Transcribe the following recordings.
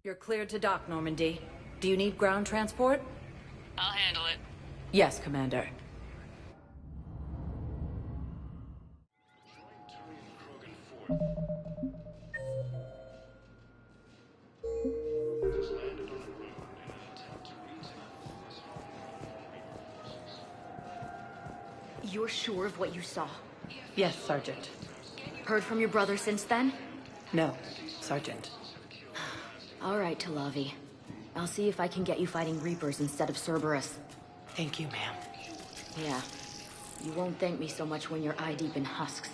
You're cleared to dock, Normandy. Do you need ground transport? I'll handle it. Yes, Commander. You're sure of what you saw? Yes, Sergeant. Heard from your brother since then? No, Sergeant. All right, Talavi. I'll see if I can get you fighting Reapers instead of Cerberus. Thank you, ma'am. Yeah. You won't thank me so much when you're eye-deep in husks.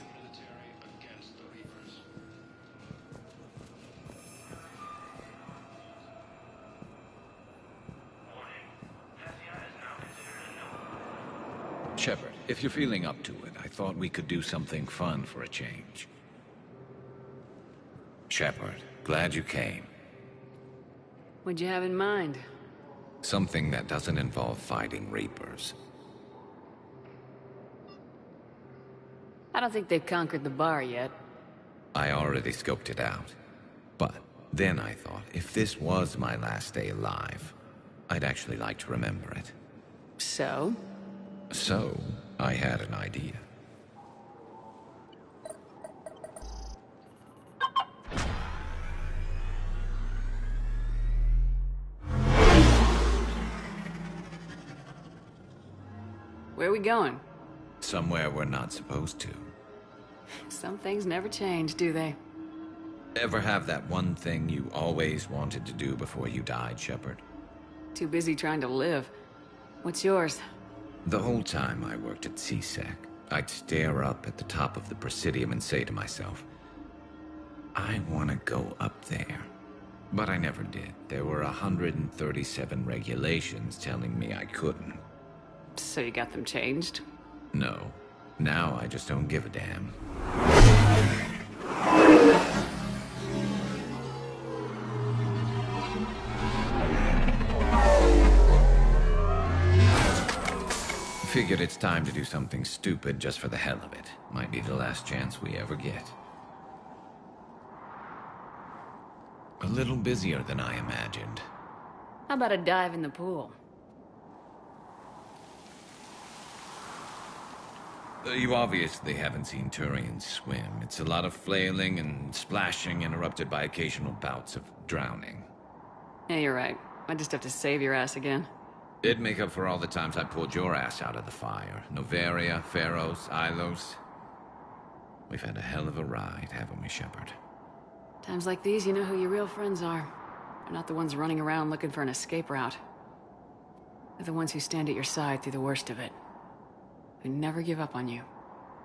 Shepard, if you're feeling up to it, I thought we could do something fun for a change. Shepard, glad you came. What'd you have in mind? Something that doesn't involve fighting Reapers. I don't think they've conquered the bar yet. I already scoped it out. But then I thought, if this was my last day alive, I'd actually like to remember it. So? So, I had an idea. Where are we going? Somewhere we're not supposed to. Some things never change, do they? Ever have that one thing you always wanted to do before you died, Shepard? Too busy trying to live. What's yours? The whole time I worked at CSEC, I'd stare up at the top of the Presidium and say to myself, I want to go up there. But I never did. There were 137 regulations telling me I couldn't. So you got them changed? No. Now I just don't give a damn. Figured it's time to do something stupid just for the hell of it. Might be the last chance we ever get. A little busier than I imagined. How about a dive in the pool? You obviously haven't seen Turians swim. It's a lot of flailing and splashing interrupted by occasional bouts of drowning. Yeah, you're right. I just have to save your ass again. It'd make up for all the times I pulled your ass out of the fire. Noveria, Pharos, Ilos. We've had a hell of a ride, haven't we, Shepard? Times like these, you know who your real friends are. They're not the ones running around looking for an escape route. They're the ones who stand at your side through the worst of it. Who never give up on you.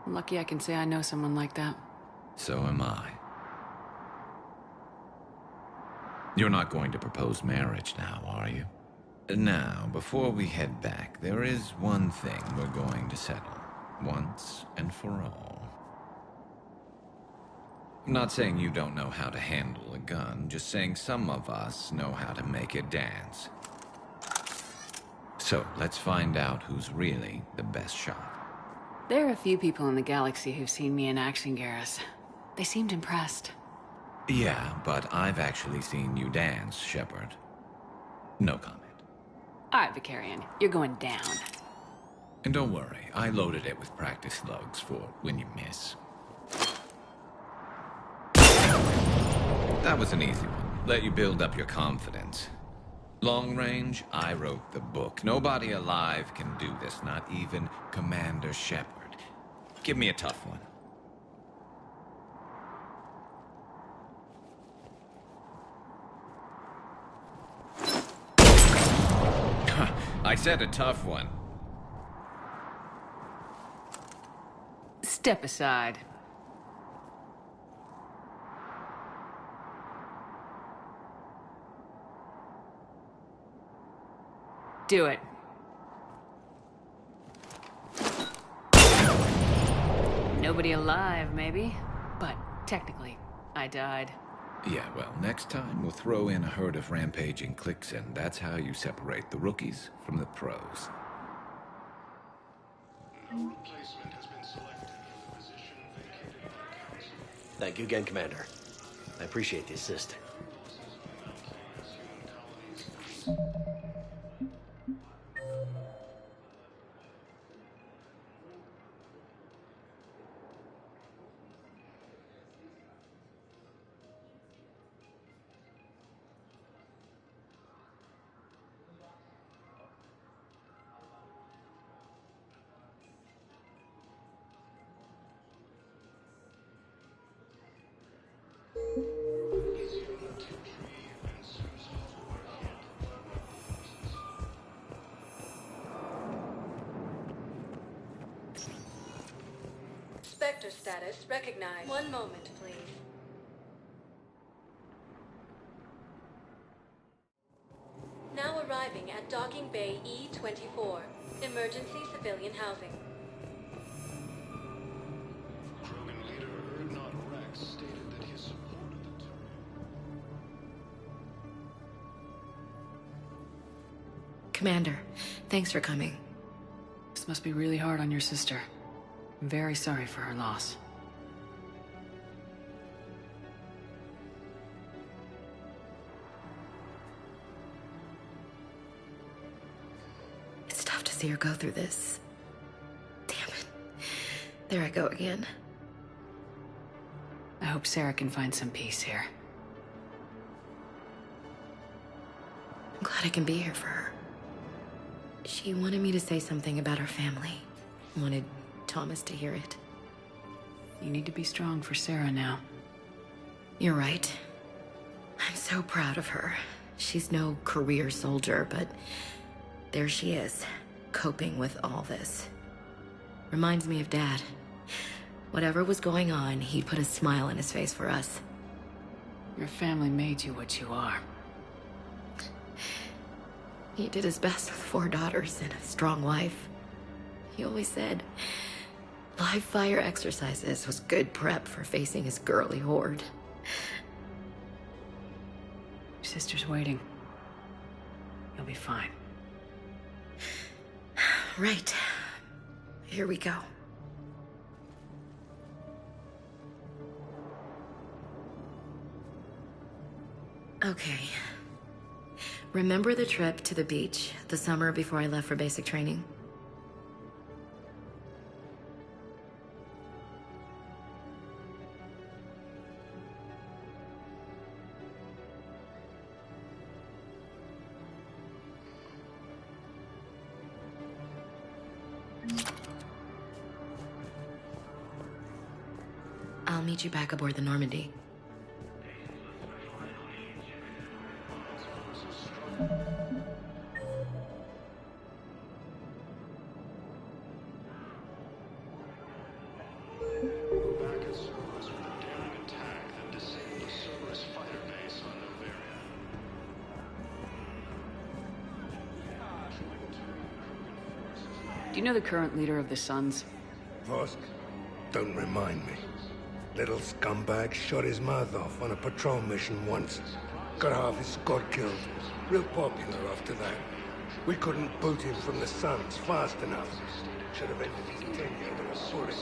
I'm lucky I can say I know someone like that. So am I. You're not going to propose marriage now, are you? Now, before we head back, there is one thing we're going to settle. Once and for all. I'm not saying you don't know how to handle a gun, just saying some of us know how to make it dance. So, let's find out who's really the best shot. There are a few people in the galaxy who've seen me in action, Garrus. They seemed impressed. Yeah, but I've actually seen you dance, Shepard. No comment. All right, Vicarian, you're going down. And don't worry, I loaded it with practice slugs for when you miss. That was an easy one. Let you build up your confidence. Long range, I wrote the book. Nobody alive can do this, not even Commander Shepard. Give me a tough one. I said a tough one. Step aside. Do it. Nobody alive, maybe? But technically, I died. Yeah, well, next time we'll throw in a herd of rampaging cliques, and that's how you separate the rookies from the pros. No replacement has been selected for the position vacated by the council. Thank you again, Commander. I appreciate the assist. Spectre status recognized. One moment, please. Now arriving at Docking Bay E-24. Emergency civilian housing. Krogan leader Erdnot Rex stated that he supported the term. Commander, thanks for coming. This must be really hard on your sister. I'm very sorry for her loss. It's tough to see her go through this. Damn it. There I go again. I hope Sarah can find some peace here. I'm glad I can be here for her. She wanted me to say something about her family. Wanted Thomas to hear it. You need to be strong for Sarah now. You're right. I'm so proud of her. She's no career soldier, but there she is, coping with all this. Reminds me of Dad. Whatever was going on, he'd put a smile on his face for us. Your family made you what you are. He did his best with 4 daughters and a strong wife. He always said live fire exercises was good prep for facing his girly horde. Your sister's waiting. You'll be fine. Right. Here we go. Okay. Remember the trip to the beach the summer before I left for basic training? I'll meet you back aboard the Normandy. Do you know the current leader of the Suns? Vosk? Don't remind me. Little scumbag shot his mouth off on a patrol mission once. Got half his squad killed. Real popular after that. We couldn't boot him from the Suns fast enough. Should have ended his tenure with a bullet.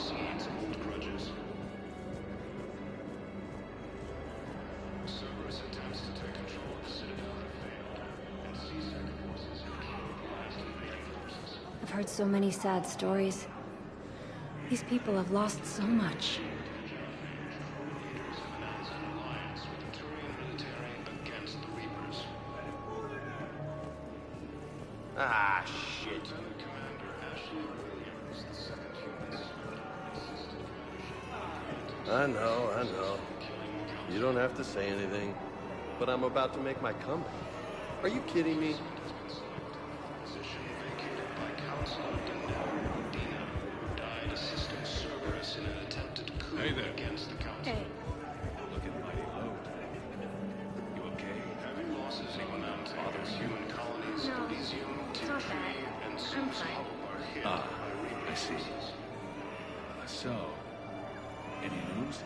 Cerberus attempts to take control of the Citadel have failed, and CSEC forces have capitalized invading forces. I've heard so many sad stories. These people have lost so much. Announced an alliance with the Turian military against the Reapers. Ah, shit. Lieutenant Commander Ashley Williams, the second human I know. You don't have to say anything, but I'm about to make my comeback. Are you kidding me? position London now, Dina, died assisting Cerberus in an attempted coup against the council. Hey. You're looking mighty low today. You okay? Heavy losses on Father's human colonies, No, Elysium, it's not that. and I'm Zeus fine. are hit Ah, by Reaper I see. forces. So, any news?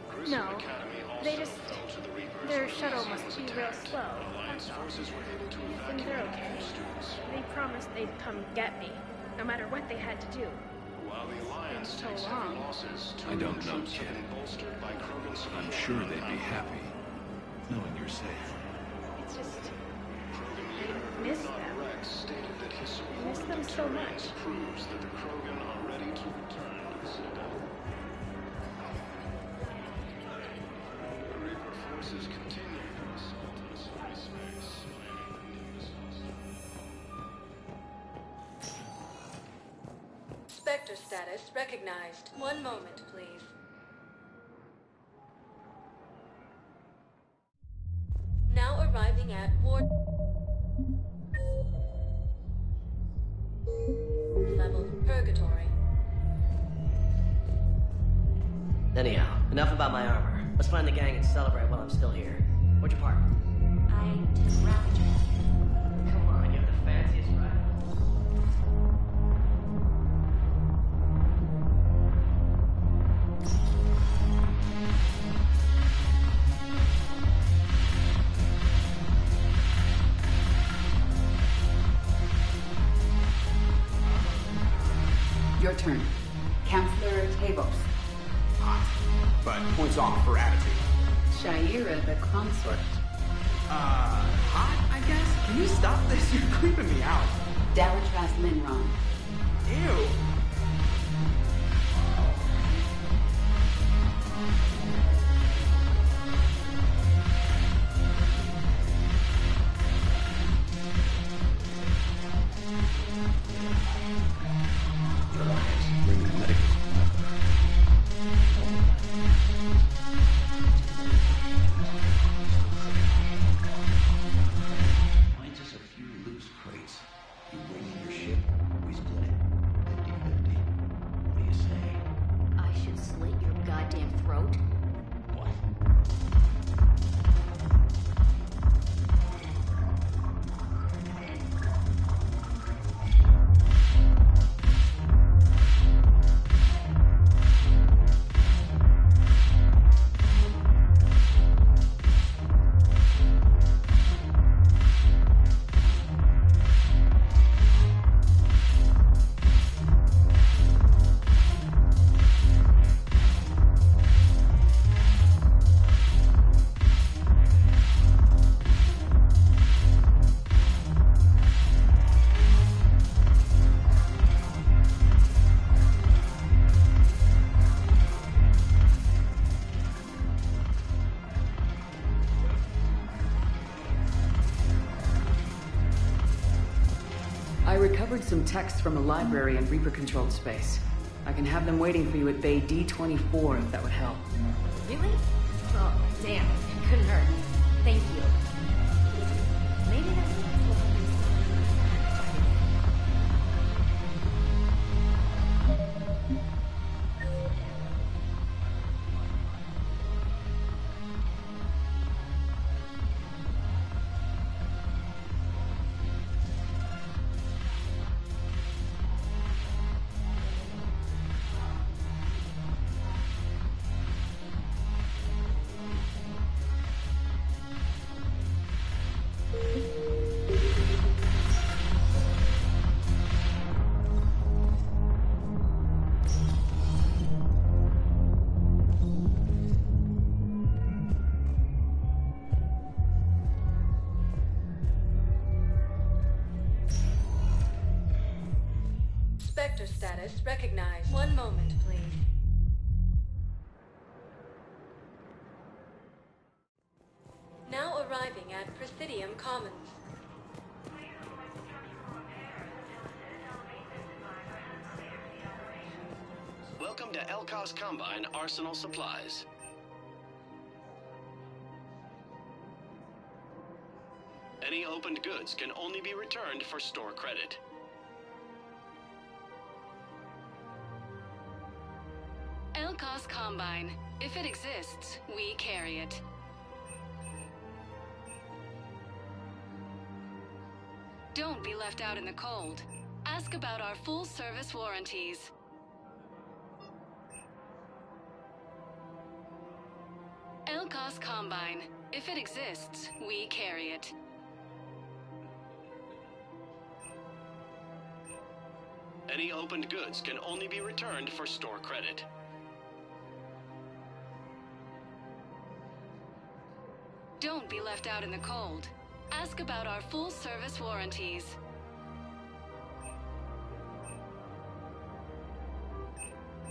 Grissom No, Academy also they just... fell to the Reapers Their when shuttle Elysium must was be real attacked. slow, Alliance that's all. forces were able to Things are evacuate okay. the students. They promised they'd come get me, no matter what they had to do. While the Alliance So takes long. heavy losses, I don't know, troops have kid. been bolstered by Krogan support. I'm sure they'd be happy, knowing you're safe. It's just... Krogan I leader miss Bernard them. Rex stated that his I support miss of them the so Turians much. proves that the Krogan are ready to return to the Citadel. The Reaper forces continue their assault on space, planning new missiles. Spectre status recognized. One moment, please. Now arriving at Ward... level Purgatory. Anyhow, enough about my armor. Let's find the gang and celebrate while I'm still here. Where'd you park? I just wrapped it. Come on, you have the fanciest ride. Your turn. Counselor Tavos. Hot, but points off for attitude. Shaira the consort. Hot, I guess? Can you stop this? You're creeping me out. Dalitras Linron. Ew. Bring the medical. Mine's just a few loose crates. You bring in your ship, we split it. 50-50. What do you say? I should slit your goddamn throat. What? I recovered some texts from a library in Reaper-controlled space. I can have them waiting for you at Bay D24 if that would help. Really? Oh, damn. It couldn't hurt. Thank you. Maybe that's what Spectre status recognized. One moment, please. Now arriving at Presidium Commons. Welcome to Elkos Combine Arsenal Supplies. Any opened goods can only be returned for store credit. Combine. If it exists, we carry it. Don't be left out in the cold. Ask about our full-service warranties. LCOS Combine. If it exists, we carry it. Any opened goods can only be returned for store credit. Don't be left out in the cold. Ask about our full-service warranties.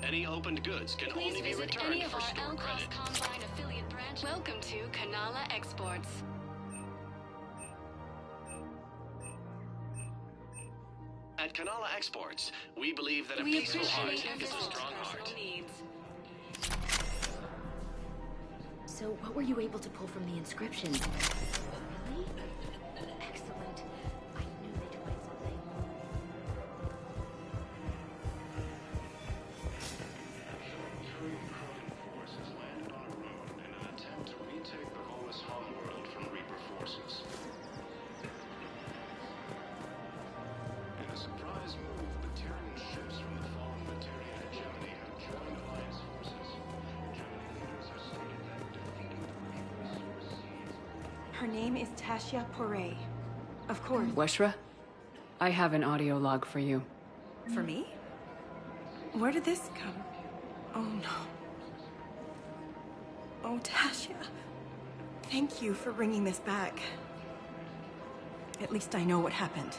Any opened goods can Please only be visit returned any of for our store LCOS credit. Combine affiliate branch. Welcome to Canala Exports. At Canala Exports, we believe that a We peaceful heart appreciate your is a visit to strong heart. personal needs. So, what were you able to pull from the inscriptions? Really? Excellent. I knew they'd find something. Forces landed on a road in an attempt to retake the Volus homeworld from Reaper forces. In a surprise move, Batarian ships from the fallen Batarian hegemony have joined Alliance forces. German leaders have stated that defeating the Reapers supersedes. Her name is Tasha Poray. Of course. Weshra, I have an audio log for you. For me? Where did this come? Oh no. Oh, Tasha. Thank you for bringing this back. At least I know what happened.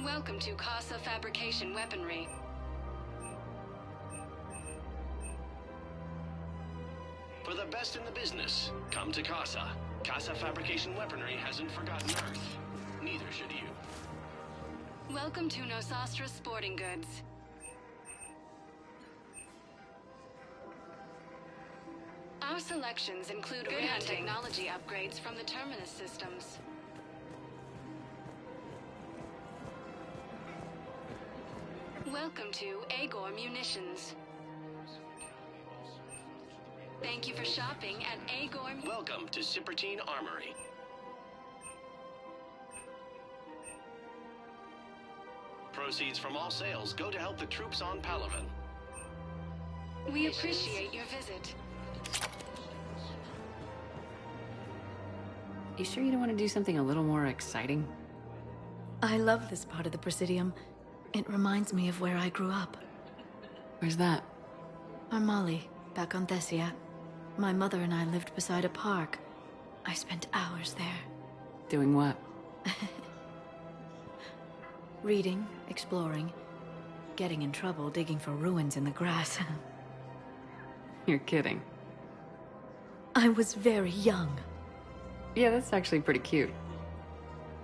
Welcome to Casa Fabrication Weaponry. For the best in the business, come to Casa. Casa Fabrication Weaponry hasn't forgotten Earth. Neither should you. Welcome to Nosastra Sporting Goods. Our selections include rare technology upgrades from the Terminus systems. Welcome to Agor Munitions. Thank you for shopping at Agor. Welcome to Cipertine Armory. Proceeds from all sales go to help the troops on Palaven. We appreciate your visit. You sure you don't want to do something a little more exciting? I love this part of the Presidium. It reminds me of where I grew up. Where's that? Armali, back on Thessia. My mother and I lived beside a park. I spent hours there. Doing what? Reading, exploring, getting in trouble digging for ruins in the grass. You're kidding. I was very young. Yeah, that's actually pretty cute.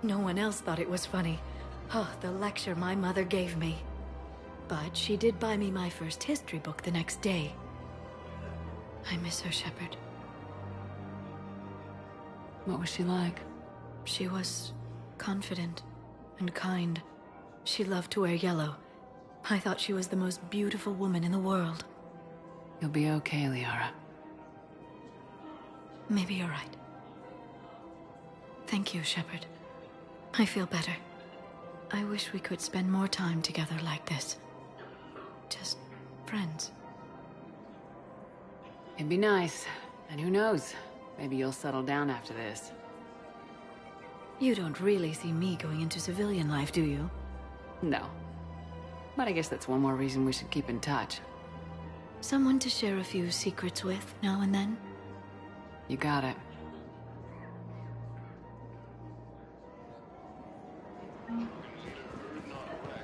No one else thought it was funny. Oh, the lecture my mother gave me. But she did buy me my first history book the next day. I miss her, Shepard. What was she like? She was confident and kind. She loved to wear yellow. I thought she was the most beautiful woman in the world. You'll be okay, Liara. Maybe you're right. Thank you, Shepard. I feel better. I wish we could spend more time together like this. Just friends. It'd be nice. And who knows? Maybe you'll settle down after this. You don't really see me going into civilian life, do you? No. But I guess that's one more reason we should keep in touch. Someone to share a few secrets with now and then? You got it.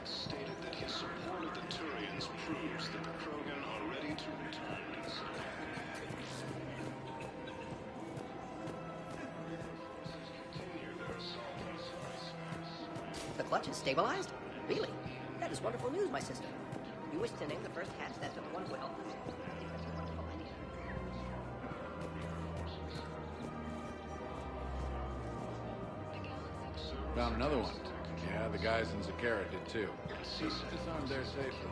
Stated that his support of the Turians proves that the Krogan are ready to return. The clutch is stabilized? Really? That is wonderful news, my sister. You wish to name the first hatch that took one well? Found another one. Yeah, the guys in Zakara did too. Disarmed there safely.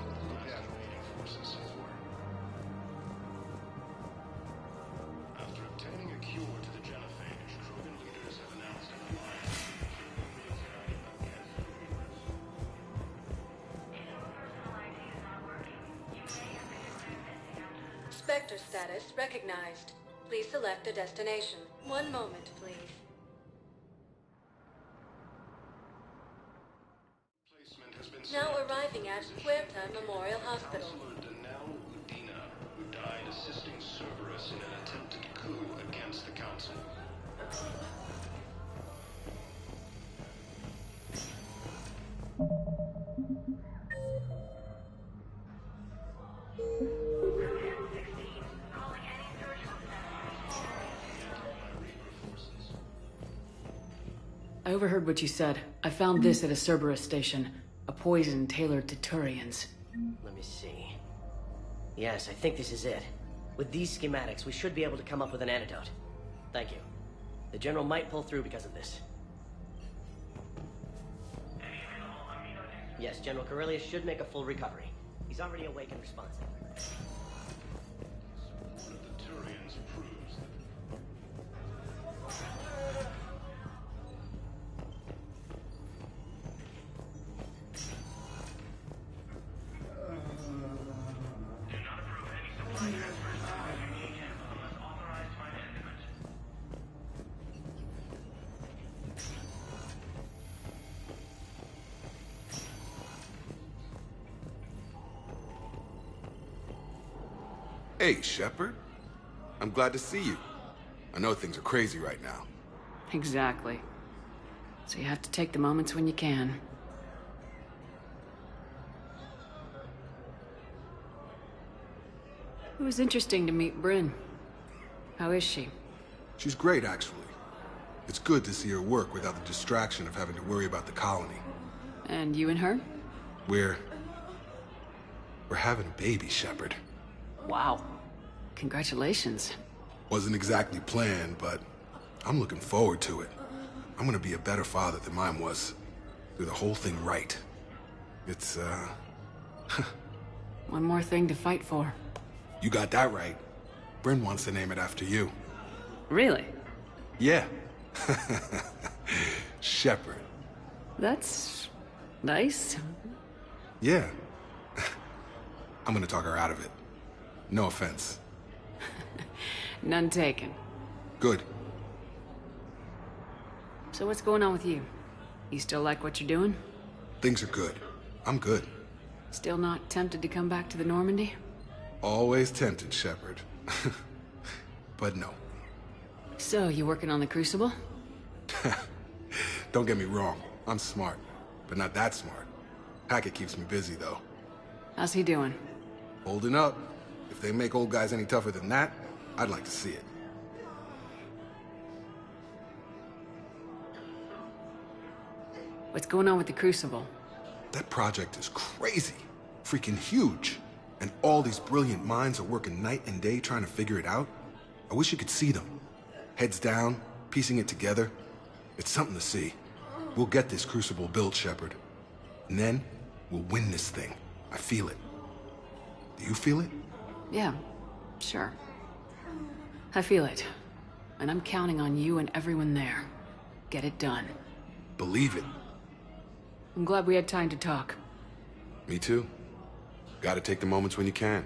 After obtaining a cure to the genophage, Krogan leaders have announced an alliance. Spectre status recognized. Please select a destination. One moment, please. Now arriving at Puerta Memorial Hospital. Who died assisting Cerberus in an attempted coup against the Council. I overheard what you said. I found this at a Cerberus station. A poison tailored to Turians. Let me see. Yes, I think this is it. With these schematics, we should be able to come up with an antidote. Thank you. The General might pull through because of this. Yes, General Corellius should make a full recovery. He's already awake and responsive. Support of the Turians proves that Hey, Shepard. I'm glad to see you. I know things are crazy right now. Exactly. So you have to take the moments when you can. It was interesting to meet Bryn. How is she? She's great, actually. It's good to see her work without the distraction of having to worry about the colony. And you and her? We're having a baby, Shepard. Wow. Congratulations. Wasn't exactly planned, but I'm looking forward to it. I'm gonna be a better father than mine was. Do the whole thing right. It's, One more thing to fight for. You got that right. Bryn wants to name it after you. Really? Yeah. Shepard. That's nice. Yeah. I'm gonna talk her out of it. No offense. None taken. Good. So what's going on with you? You still like what you're doing? Things are good. I'm good. Still not tempted to come back to the Normandy? Always tempted, Shepard. But no. So, you working on the Crucible? Don't get me wrong. I'm smart. But not that smart. Hackett keeps me busy, though. How's he doing? Holding up. If they make old guys any tougher than that, I'd like to see it. What's going on with the Crucible? That project is crazy. Freaking huge. And all these brilliant minds are working night and day trying to figure it out. I wish you could see them. Heads down, piecing it together. It's something to see. We'll get this Crucible built, Shepard. And then, we'll win this thing. I feel it. Do you feel it? Yeah, sure. I feel it. And I'm counting on you and everyone there. Get it done. Believe it. I'm glad we had time to talk. Me too. Gotta take the moments when you can.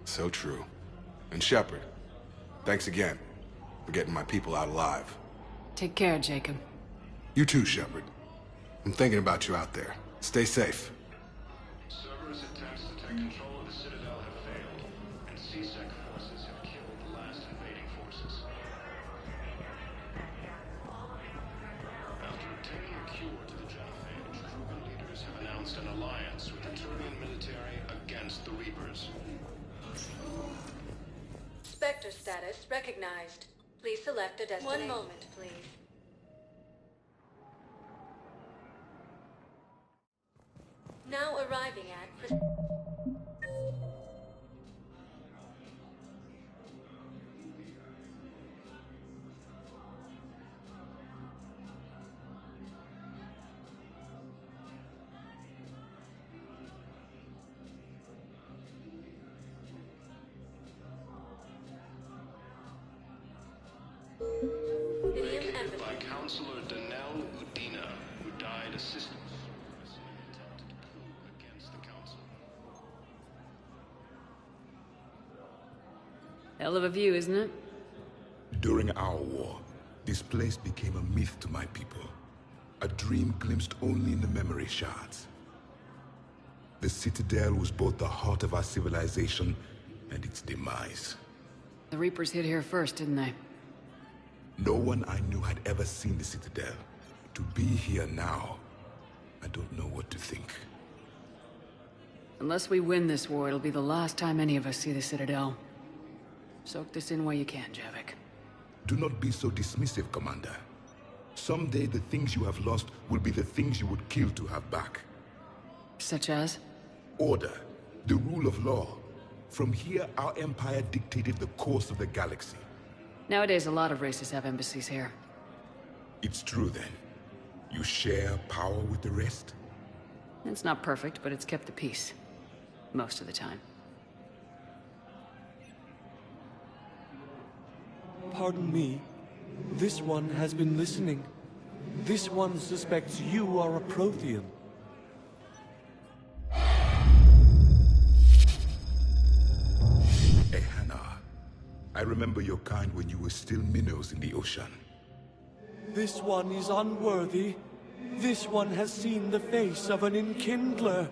So true. And Shepard, thanks again for getting my people out alive. Take care, Jacob. You too, Shepard. I'm thinking about you out there. Stay safe. Cerberus attempts to take control of the Citadel have failed, and CSEC forces have killed the last invading forces. After obtaining a cure to the genophage, Krogan leaders have announced an alliance with the Turian military against the Reapers. Spectre status recognized. Please select a destination. One moment, please. Now arriving at... Councilor Danelle Udina, who died assisting Congress in an attempted coup against the council. Hell of a view, isn't it? During our war, this place became a myth to my people. A dream glimpsed only in the memory shards. The Citadel was both the heart of our civilization and its demise. The Reapers hit here first, didn't they? No one I knew had ever seen the Citadel. To be here now, I don't know what to think. Unless we win this war, it'll be the last time any of us see the Citadel. Soak this in while you can, Javik. Do not be so dismissive, Commander. Someday the things you have lost will be the things you would kill to have back. Such as? Order, the rule of law. From here, our empire dictated the course of the galaxy. Nowadays, a lot of races have embassies here. It's true, then. You share power with the rest? It's not perfect, but it's kept the peace. Most of the time. Pardon me. This one has been listening. This one suspects you are a Prothean. Hey, Hannah. I remember your kind when you were still minnows in the ocean. This one is unworthy. This one has seen the face of an enkindler.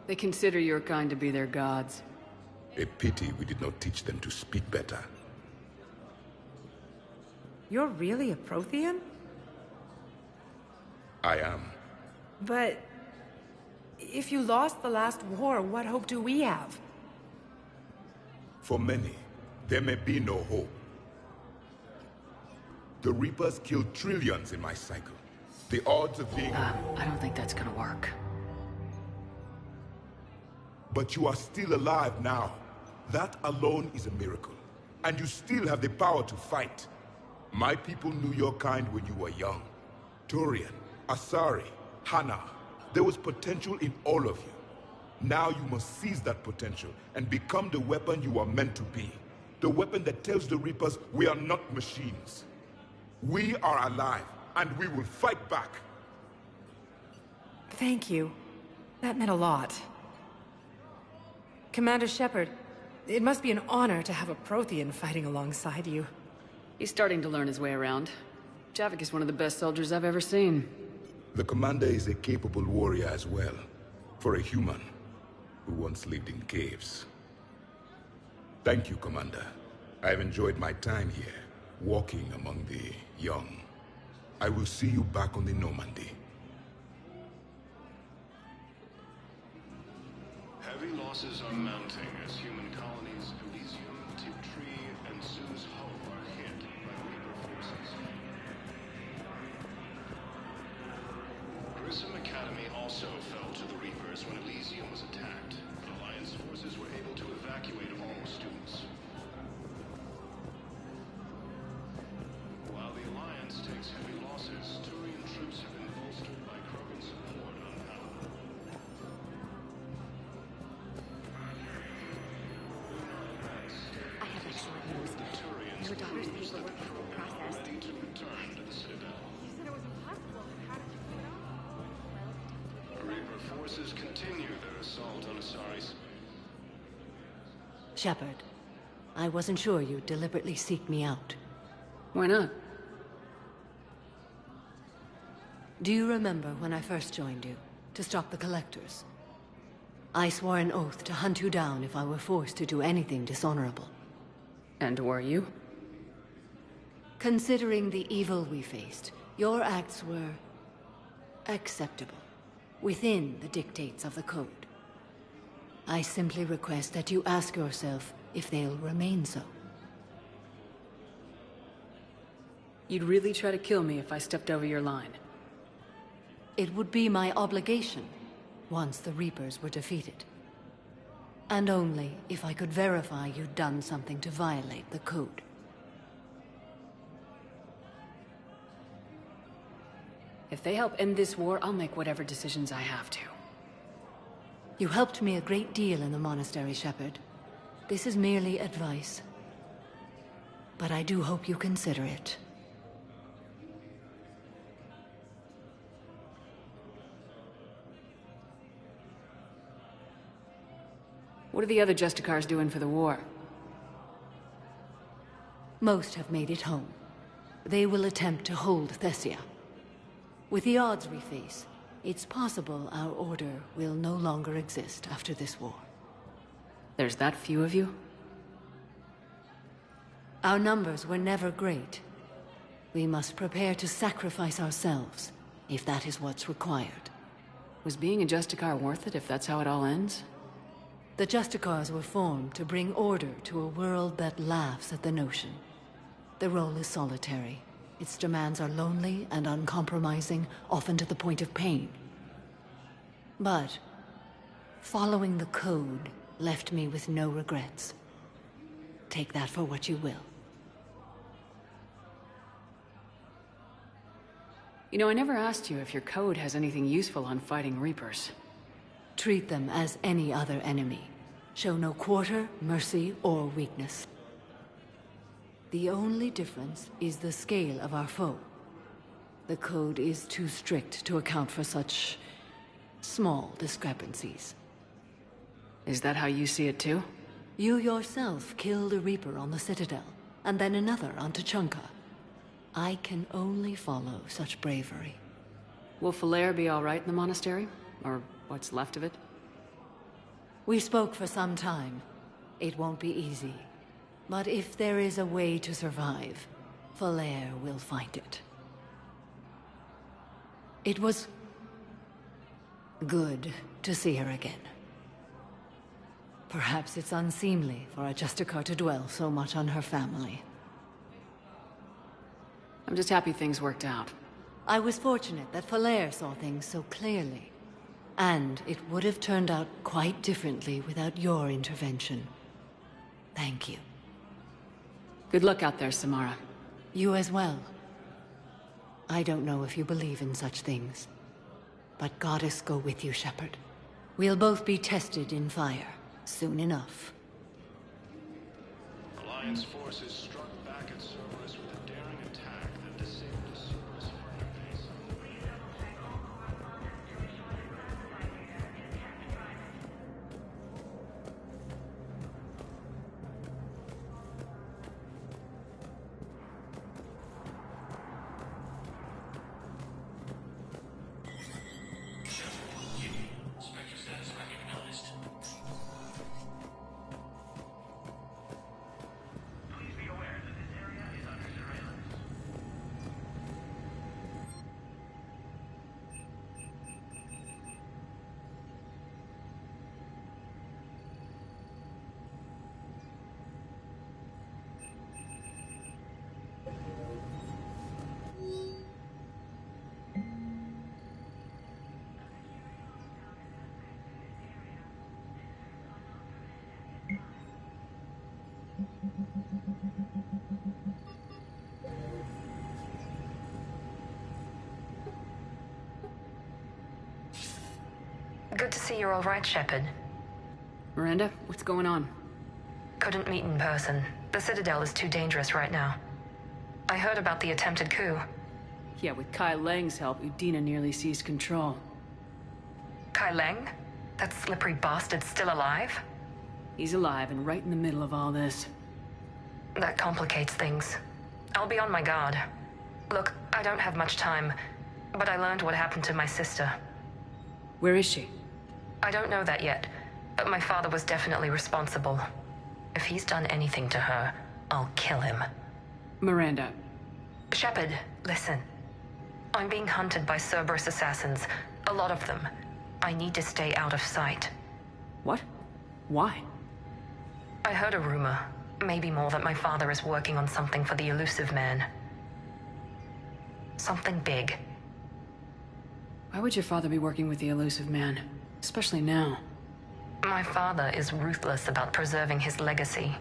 They consider your kind to be their gods. A pity we did not teach them to speak better. You're really a Prothean? I am. But if you lost the last war, what hope do we have? For many, there may be no hope. The Reapers killed trillions in my cycle. The odds of being... I don't think that's gonna work. But you are still alive now. That alone is a miracle. And you still have the power to fight. My people knew your kind when you were young. Turian, Asari, Hannah. There was potential in all of you. Now you must seize that potential and become the weapon you are meant to be. The weapon that tells the Reapers we are not machines. We are alive, and we will fight back. Thank you. That meant a lot. Commander Shepard, it must be an honor to have a Prothean fighting alongside you. He's starting to learn his way around. Javik is one of the best soldiers I've ever seen. The commander is a capable warrior as well. For a human who once lived in caves. Thank you, Commander. I've enjoyed my time here, walking among the young. I will see you back on the Normandy. Heavy losses are mounting as human colonies Elysium, Tiptree, and Sue's Hope are hit by Reaper forces. Grissom Academy also fell to the Reapers when Elysium was attacked, but Alliance forces were able to evacuate all students. While the Alliance takes heavy losses, Turian troops have been bolstered by Krogan support on power. I have excellent news. Your daughter's paperwork has been processed. Ready to return to the Citadel. You said it was impossible. How did you pull it off? Reaper forces continue their assault on Asari's. Shepard, I wasn't sure you'd deliberately seek me out. Why not? Do you remember when I first joined you, to stop the Collectors? I swore an oath to hunt you down if I were forced to do anything dishonorable. And were you? Considering the evil we faced, your acts were acceptable, within the dictates of the Code. I simply request that you ask yourself if they'll remain so. You'd really try to kill me if I stepped over your line? It would be my obligation, once the Reapers were defeated. And only if I could verify you'd done something to violate the Code. If they help end this war, I'll make whatever decisions I have to. You helped me a great deal in the monastery, Shepard. This is merely advice. But I do hope you consider it. What are the other Justicars doing for the war? Most have made it home. They will attempt to hold Thessia. With the odds we face, it's possible our order will no longer exist after this war. There's that few of you? Our numbers were never great. We must prepare to sacrifice ourselves, if that is what's required. Was being a Justicar worth it if that's how it all ends? The Justicars were formed to bring order to a world that laughs at the notion. The role is solitary. Its demands are lonely and uncompromising, often to the point of pain. But following the code left me with no regrets. Take that for what you will. You know, I never asked you if your code has anything useful on fighting Reapers. Treat them as any other enemy. Show no quarter, mercy, or weakness. The only difference is the scale of our foe. The code is too strict to account for such small discrepancies. Is that how you see it too? You yourself killed a Reaper on the Citadel, and then another on Tuchanka. I can only follow such bravery. Will Falair be all right in the monastery? Or what's left of it? We spoke for some time. It won't be easy. But if there is a way to survive, Falair will find it. It was good to see her again. Perhaps it's unseemly for a Justicar to dwell so much on her family. I'm just happy things worked out. I was fortunate that Falair saw things so clearly. And it would have turned out quite differently without your intervention. Thank you. Good luck out there, Samara. You as well. I don't know if you believe in such things, but Goddess go with you, Shepard. We'll both be tested in fire, soon enough. Alliance forces struck back at Cerberus with a daring attack that disabled a Cerberus fighter base. Good to see you're all right, Shepard. Miranda, what's going on? Couldn't meet in person. The Citadel is too dangerous right now. I heard about the attempted coup. Yeah, with Kai Lang's help, Udina nearly seized control. Kai Lang? That slippery bastard's still alive? He's alive and right in the middle of all this. That complicates things. I'll be on my guard. Look, I don't have much time, but I learned what happened to my sister. Where is she? I don't know that yet, but my father was definitely responsible. If he's done anything to her, I'll kill him. Miranda. Shepard, listen. I'm being hunted by Cerberus assassins. A lot of them. I need to stay out of sight. What? Why? I heard a rumor, maybe more, that my father is working on something for the Elusive Man. Something big. Why would your father be working with the Elusive Man? Especially now. My father is ruthless about preserving his legacy.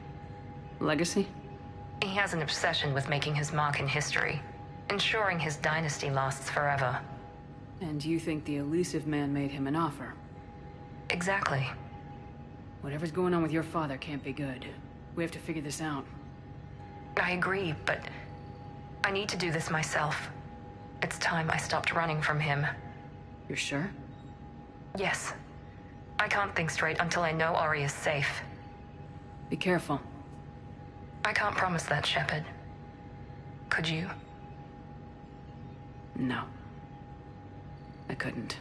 Legacy? He has an obsession with making his mark in history, ensuring his dynasty lasts forever. And you think the Elusive Man made him an offer? Exactly. Whatever's going on with your father can't be good. We have to figure this out. I agree, but I need to do this myself. It's time I stopped running from him. You're sure? Yes. I can't think straight until I know Ori is safe. Be careful. I can't promise that, Shepard. Could you? No. I couldn't.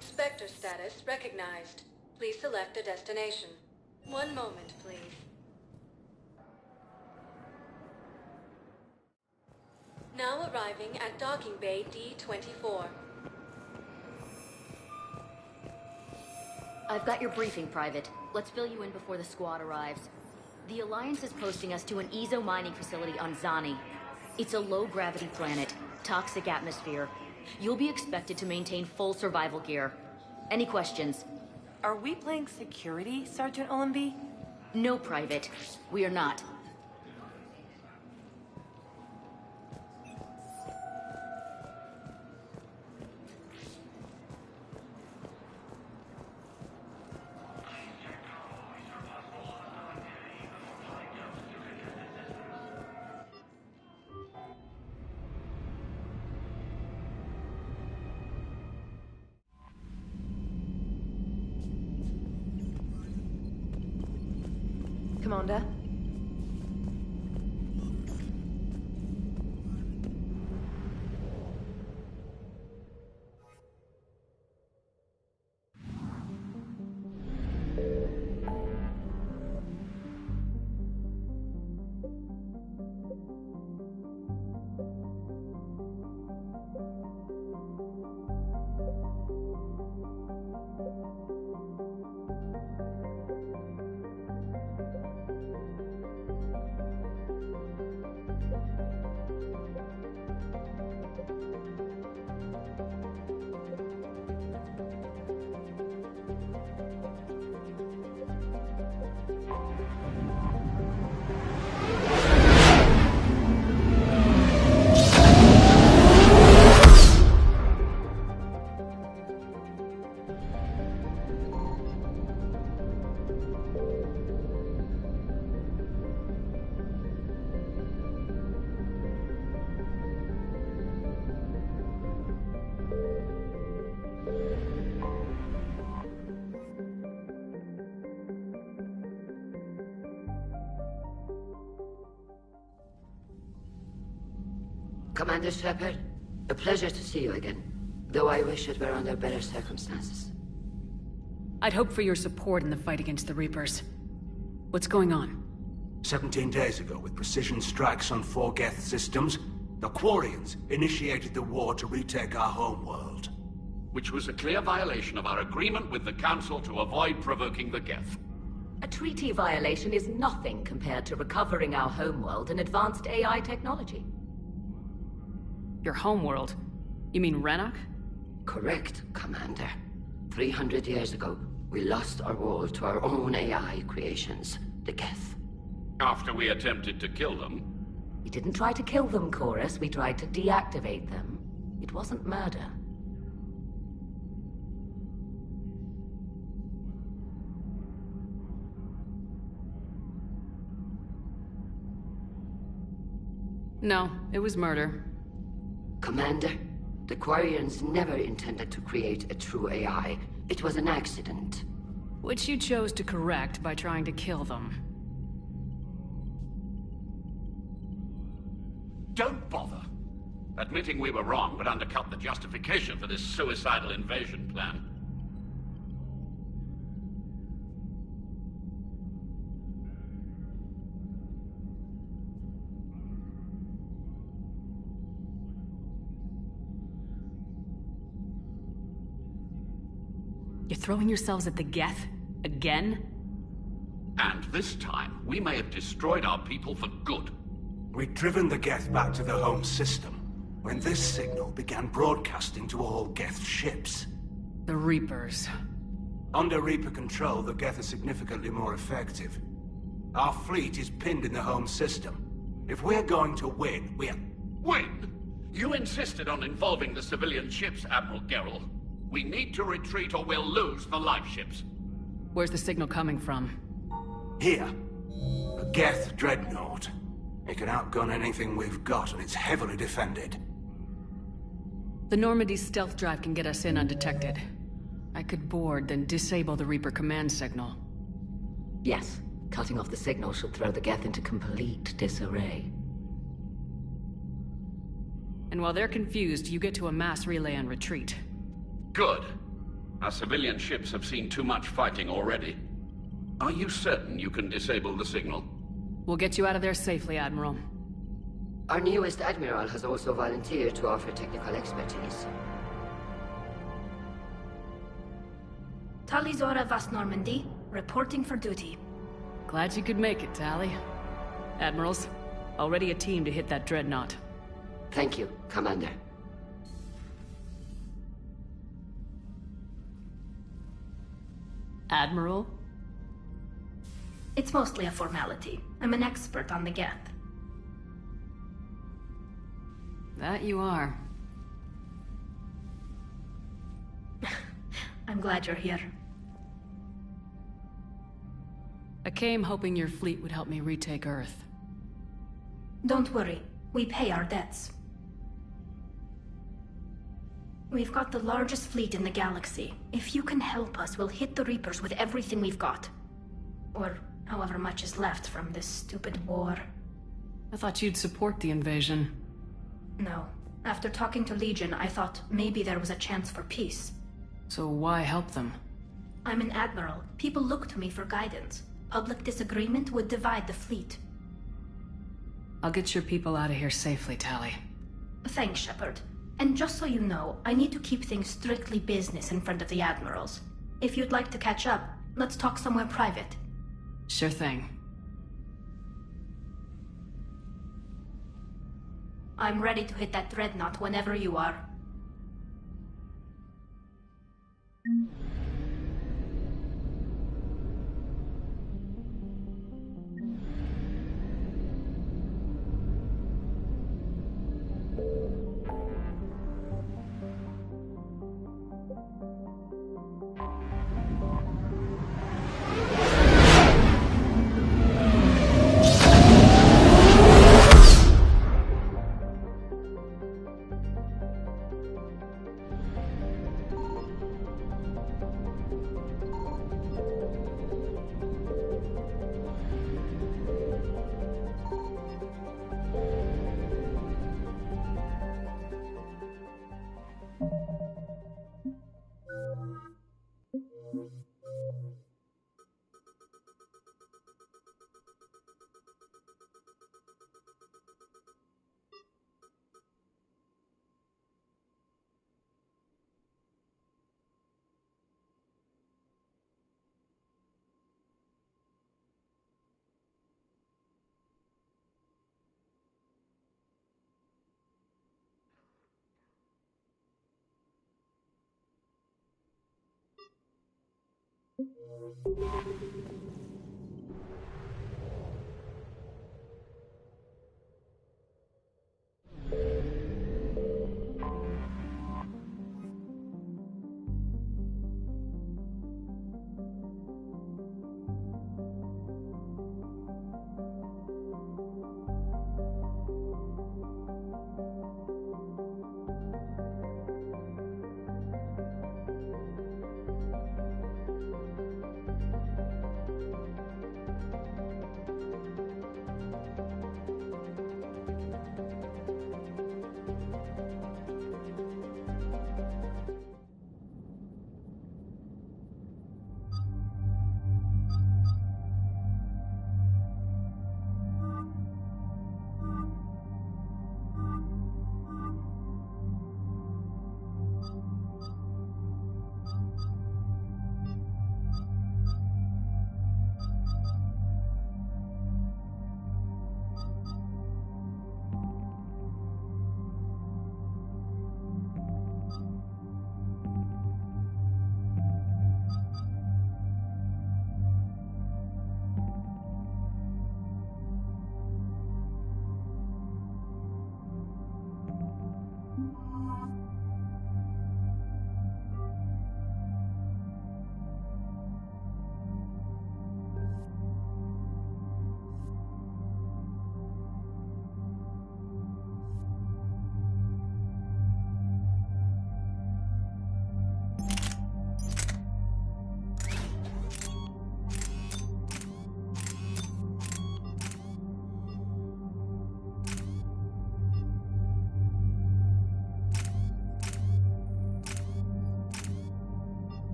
Spectre status recognized. Please select a destination. One moment, please. Now arriving at docking bay D-24. I've got your briefing, Private. Let's fill you in before the squad arrives. The Alliance is posting us to an Ezo mining facility on Zani. It's a low-gravity planet, toxic atmosphere. You'll be expected to maintain full survival gear. Any questions? Are we playing security, Sergeant Ullenby? No, Private. We are not. Commander? Commander Shepard, a pleasure to see you again, though I wish it were under better circumstances. I'd hoped for your support in the fight against the Reapers. What's going on? 17 days ago, with precision strikes on 4 Geth systems, the Quarians initiated the war to retake our homeworld. Which was a clear violation of our agreement with the Council to avoid provoking the Geth. A treaty violation is nothing compared to recovering our homeworld and advanced AI technology. Your homeworld? You mean Renok? Correct, Commander. 300 years ago, we lost our world to our own AI creations, the Geth. After we attempted to kill them? We didn't try to kill them, Chorus. We tried to deactivate them. It wasn't murder. No, it was murder. Commander, the Quarians never intended to create a true AI. It was an accident. Which you chose to correct by trying to kill them. Don't bother. Admitting we were wrong would undercut the justification for this suicidal invasion plan. You're throwing yourselves at the Geth? Again? And this time, we may have destroyed our people for good. We'd driven the Geth back to the home system, when this signal began broadcasting to all Geth ships. The Reapers. Under Reaper control, the Geth are significantly more effective. Our fleet is pinned in the home system. If we're going to win, we're... Win? You insisted on involving the civilian ships, Admiral Gerrel. We need to retreat or we'll lose the live ships. Where's the signal coming from? Here. A Geth dreadnought. It can outgun anything we've got, and it's heavily defended. The Normandy's stealth drive can get us in undetected. I could board, then disable the Reaper command signal. Yes. Cutting off the signal should throw the Geth into complete disarray. And while they're confused, you get to a mass relay and retreat. Good. Our civilian ships have seen too much fighting already. Are you certain you can disable the signal? We'll get you out of there safely, Admiral. Our newest Admiral has also volunteered to offer technical expertise. Talizora Vas Normandy, reporting for duty. Glad you could make it, Tally. Admirals, already a team to hit that dreadnought. Thank you, Commander. Admiral? It's mostly a formality. I'm an expert on the Geth. That you are. I'm glad you're here. I came hoping your fleet would help me retake Earth. Don't worry. We pay our debts. We've got the largest fleet in the galaxy. If you can help us, we'll hit the Reapers with everything we've got. Or however much is left from this stupid war. I thought you'd support the invasion. No. After talking to Legion, I thought maybe there was a chance for peace. So why help them? I'm an admiral. People look to me for guidance. Public disagreement would divide the fleet. I'll get your people out of here safely, Tally. Thanks, Shepard. And just so you know, I need to keep things strictly business in front of the admirals. If you'd like to catch up, let's talk somewhere private. Sure thing. I'm ready to hit that dreadnought whenever you are.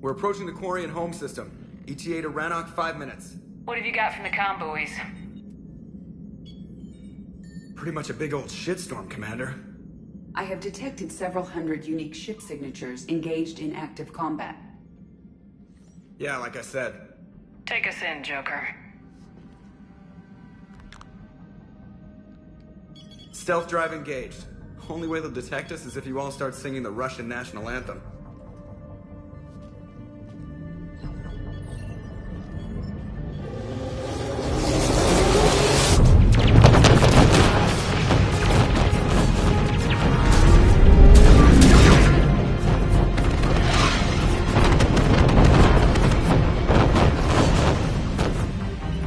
We're approaching the quarry and home system. ETA to Rannoch, 5 minutes. What have you got from the comm buoys? Pretty much a big old shitstorm, Commander. I have detected several hundred unique ship signatures engaged in active combat. Yeah, like I said. Take us in, Joker. Stealth drive engaged. Only way they'll detect us is if you all start singing the Russian national anthem.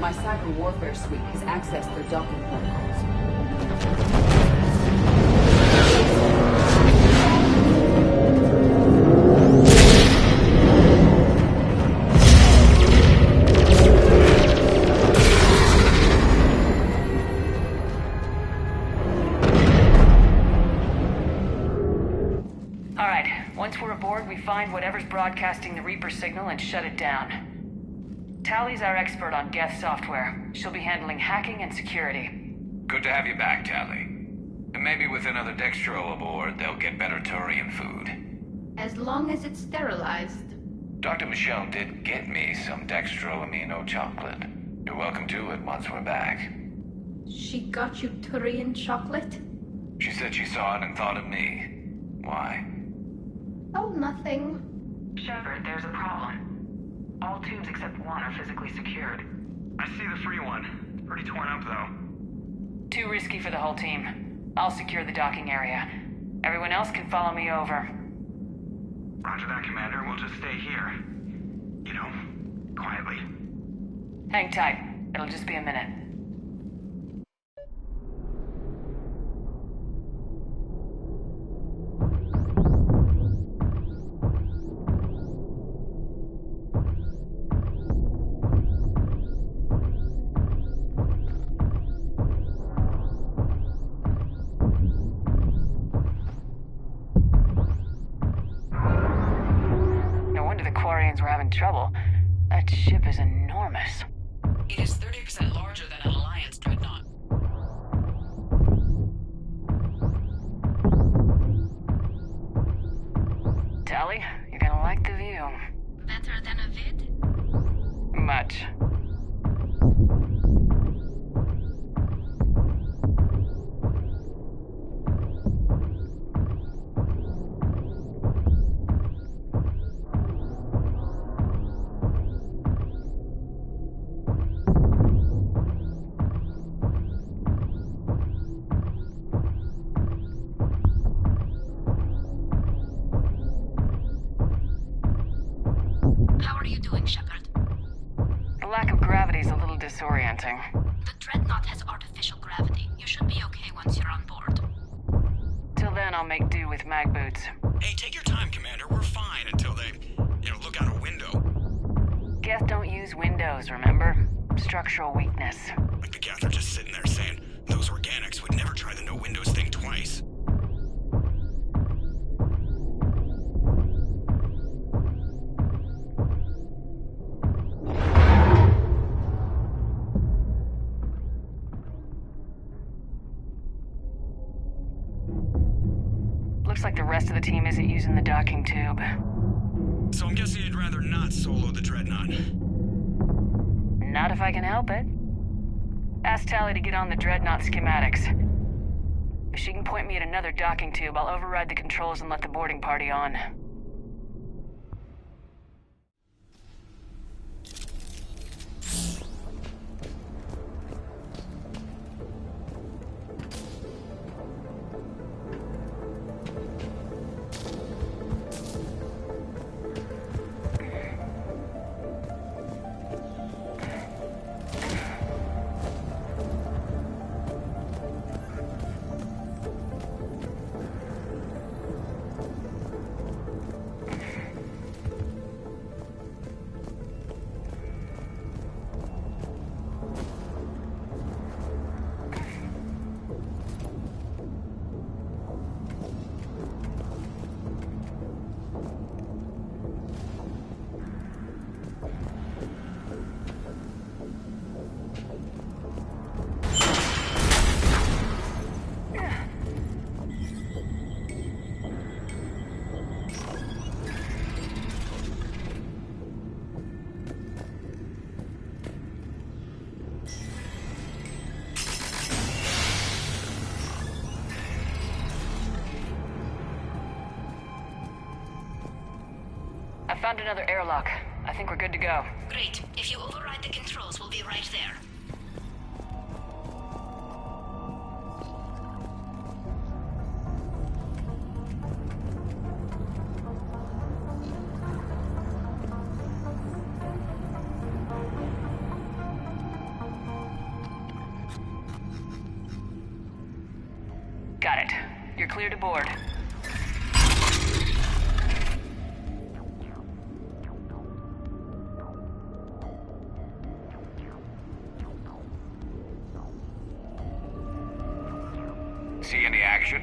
My cyber warfare suite has accessed their docking protocols. All right, once we're aboard, we find whatever's broadcasting the Reaper signal and shut it down. Tally's our expert on Geth software. She'll be handling hacking and security. Good to have you back, Tally. And maybe with another Dextro aboard, they'll get better Turian food. As long as it's sterilized. Dr. Michelle did get me some Dextro Amino chocolate. You're welcome to it once we're back. She got you Turian chocolate? She said she saw it and thought of me. Why? Oh, nothing. Shepard, there's a problem. All tubes except one are physically secured. I see the free one. It's pretty torn up, though. Too risky for the whole team. I'll secure the docking area. Everyone else can follow me over. Roger that, Commander. We'll just stay here. You know, quietly. Hang tight. It'll just be a minute. We're having trouble. That ship is enormous. It is 30% larger than an Alliance dreadnought. Tally, you're gonna like the view. Better than a vid? Much. How are you doing, Shepard? The lack of gravity is a little disorienting. The dreadnought has artificial gravity. You should be okay once you're on board. Till then, I'll make do with mag boots. Hey, take your time, Commander. We're fine until they, look out a window. Geth don't use windows, remember? Structural weakness. Like the Geth are just sitting there saying, those organics would never try the no windows thing twice. Looks like the rest of the team isn't using the docking tube. So I'm guessing you'd rather not solo the Dreadnought. Not if I can help it. Ask Tally to get on the Dreadnought schematics. If she can point me at another docking tube, I'll override the controls and let the boarding party on. Found another airlock. I think we're good to go. Great. If you override the controls, we'll be right there. Got it. You're clear to board. See any action?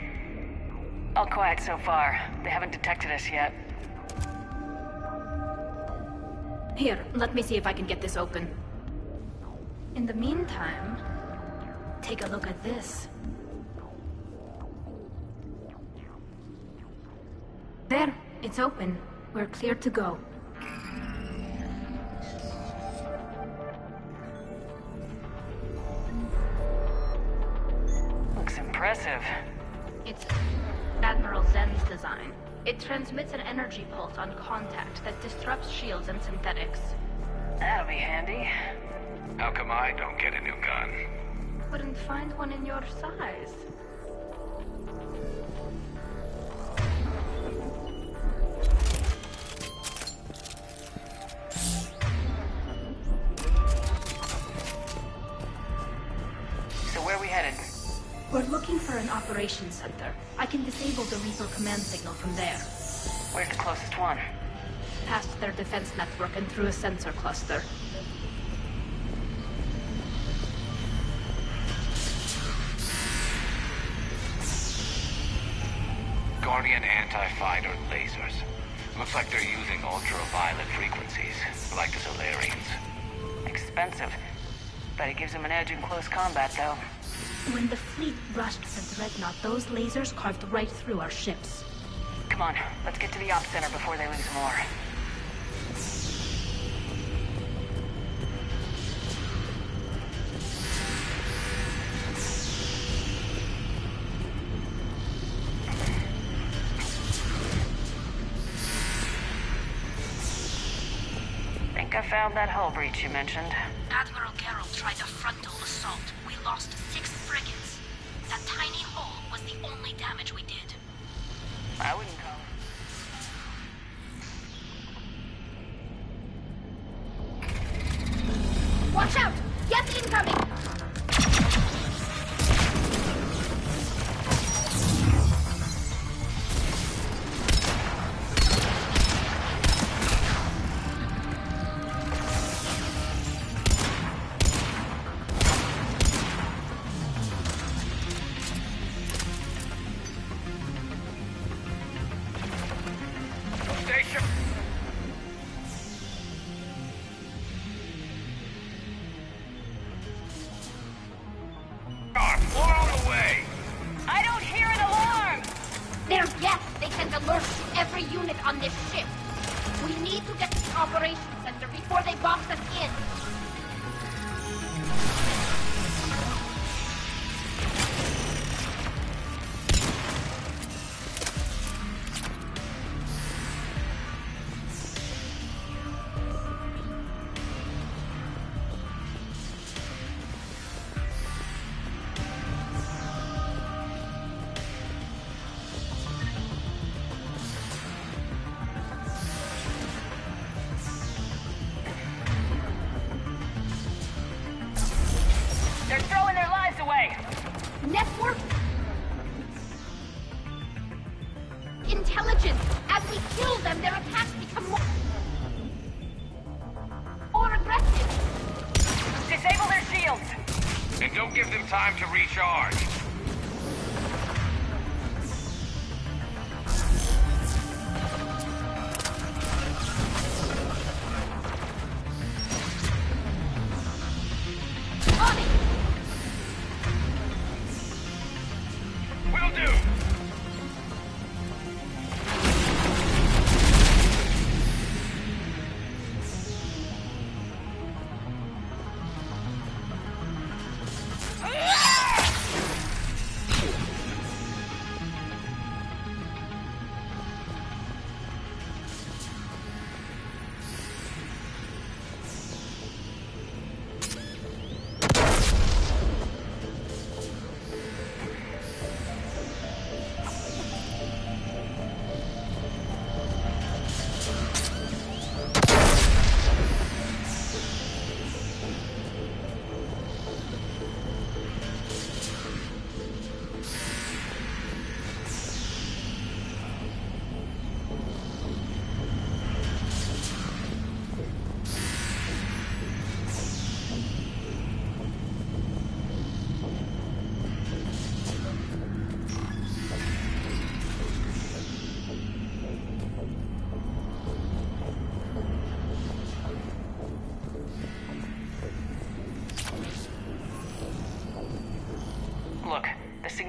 All quiet so far. They haven't detected us yet. Here, let me see if I can get this open. In the meantime, take a look at this. There, it's open. We're clear to go. Looks impressive. It's Admiral Zen's design. It transmits an energy pulse on contact that disrupts shields and synthetics. That'll be handy. How come I don't get a new gun? Couldn't find one in your size. So where are we headed? We're looking for an operations center. I can disable the Reaper command signal from there. Where's the closest one? Past their defense network and through a sensor cluster. Guardian anti-fighter lasers. Looks like they're using ultraviolet frequencies, like the Solarians. Expensive. Bet it gives them an edge in close combat, though. When the fleet rushed for Dreadnought, those lasers carved right through our ships. Come on, let's get to the op center before they lose more. Think I found that hull breach you mentioned. Admiral Geralt tried a frontal assault. We lost 6 frigates. That tiny hole was the only damage we did. I wouldn't call it. Watch out! Gas incoming! Station! More on the way! I don't hear an alarm! They're gas. They sent alerts to every unit on this ship. We need to get to the operations center before they box us in. They're throwing their lives away! Network intelligence. As we kill them, their attacks become more aggressive. Disable their shields! And don't give them time to recharge. On it! Will do!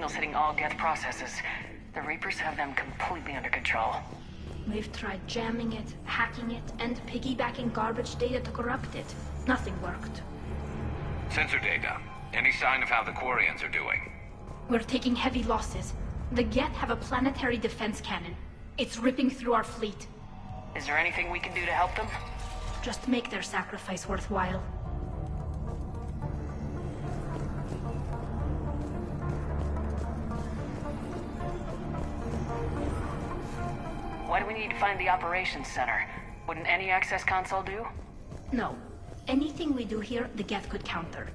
signals hitting all Geth processes. The Reapers have them completely under control. We've tried jamming it, hacking it, and piggybacking garbage data to corrupt it. Nothing worked. Sensor data. Any sign of how the Quarians are doing? We're taking heavy losses. The Geth have a planetary defense cannon. It's ripping through our fleet. Is there anything we can do to help them? Just make their sacrifice worthwhile. Why do we need to find the operations center? Wouldn't any access console do? No. Anything we do here, the Geth could counter.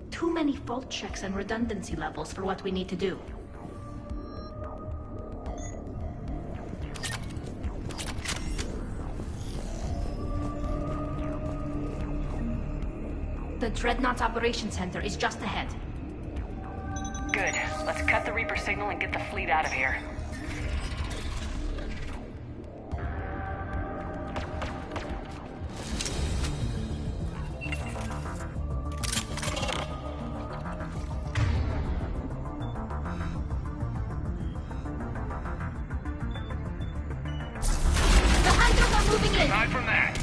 Too many fault checks and redundancy levels for what we need to do. The Dreadnought's Operations Center is just ahead. Good. Let's cut the Reaper signal and get the fleet out of here. The Hydras are moving in! Aside from that.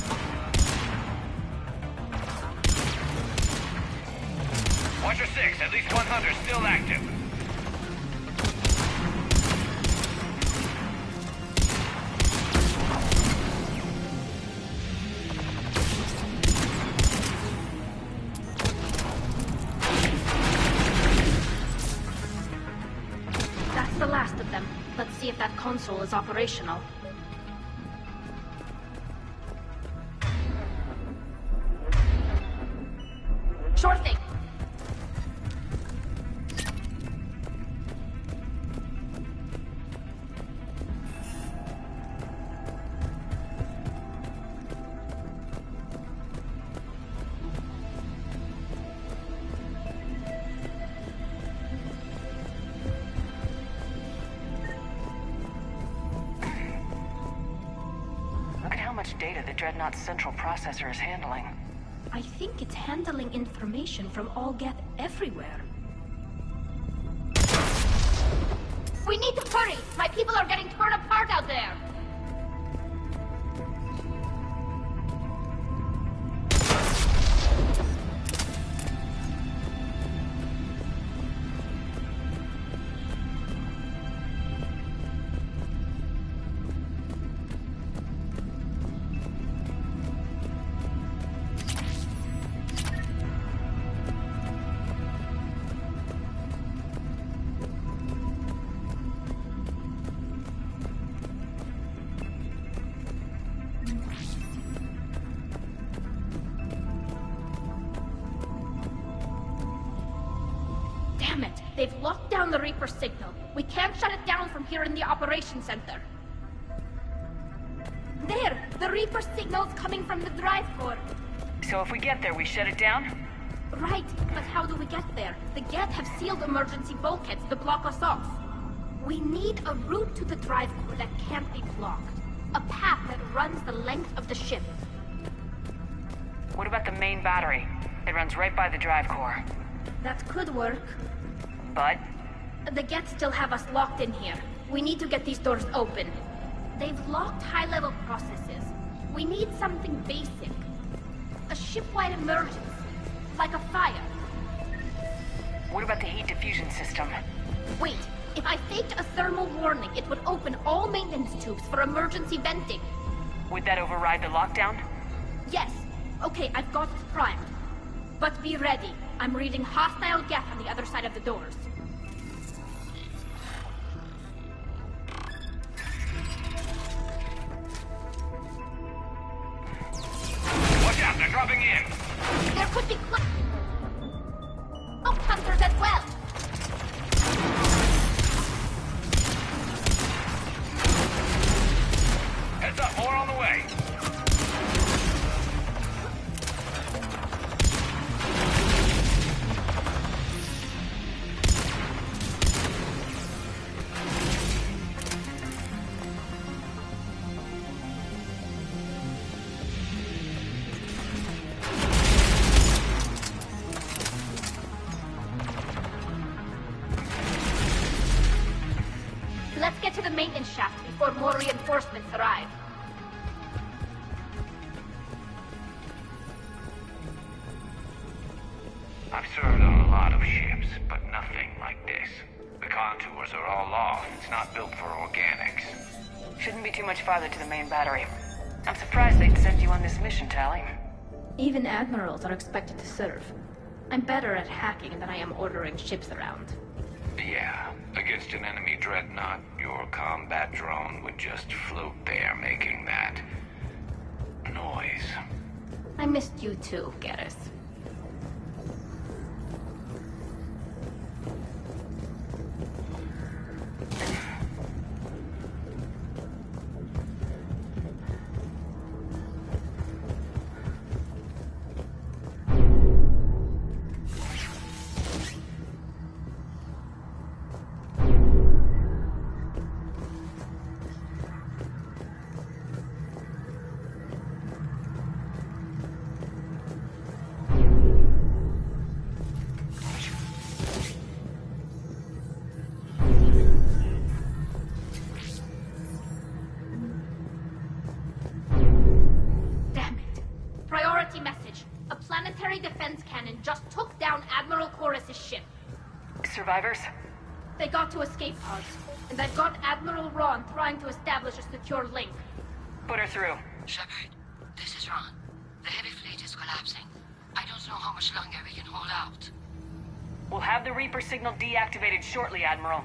Watcher 6, at least 100 still active. That's the last of them. Let's see if that console is operational. Sure thing. Look at how much data the Dreadnought's central processor is handling. I think it's handling information from all Geth everywhere. We need to hurry! My people are getting torn apart out there! Damn it! They've locked down the Reaper signal. We can't shut it down from here in the operations center. There! The Reaper signal's coming from the drive core. So if we get there, we shut it down? Right, but how do we get there? The Geth have sealed emergency bulkheads to block us off. We need a route to the drive core that can't be blocked. A path that runs the length of the ship. What about the main battery? It runs right by the drive core. That could work. But? The Geth still have us locked in here. We need to get these doors open. They've locked high-level processes. We need something basic. A ship-wide emergency. Like a fire. What about the heat diffusion system? Wait, if I faked a thermal warning, it would open all maintenance tubes for emergency venting. Would that override the lockdown? Yes. Okay, I've got it primed. But be ready. I'm reading hostile Geth on the other side of the doors. Watch out, they're dropping in. There could be Oak hunters as well. Heads up, more on the way. maintenance shaft before more reinforcements arrive. I've served on a lot of ships, but nothing like this. The contours are all off. It's not built for organics. Shouldn't be too much farther to the main battery. I'm surprised they'd send you on this mission, Tally. Even admirals are expected to serve. I'm better at hacking than I am ordering ships around. Yeah, against an enemy dreadnought, your combat drone would just float there making that noise. I missed you too, Garrus. Survivors? They got to escape pods, and I've got Admiral Ron trying to establish a secure link. Put her through. Shepard, this is Ron. The heavy fleet is collapsing. I don't know how much longer we can hold out. We'll have the Reaper signal deactivated shortly, Admiral.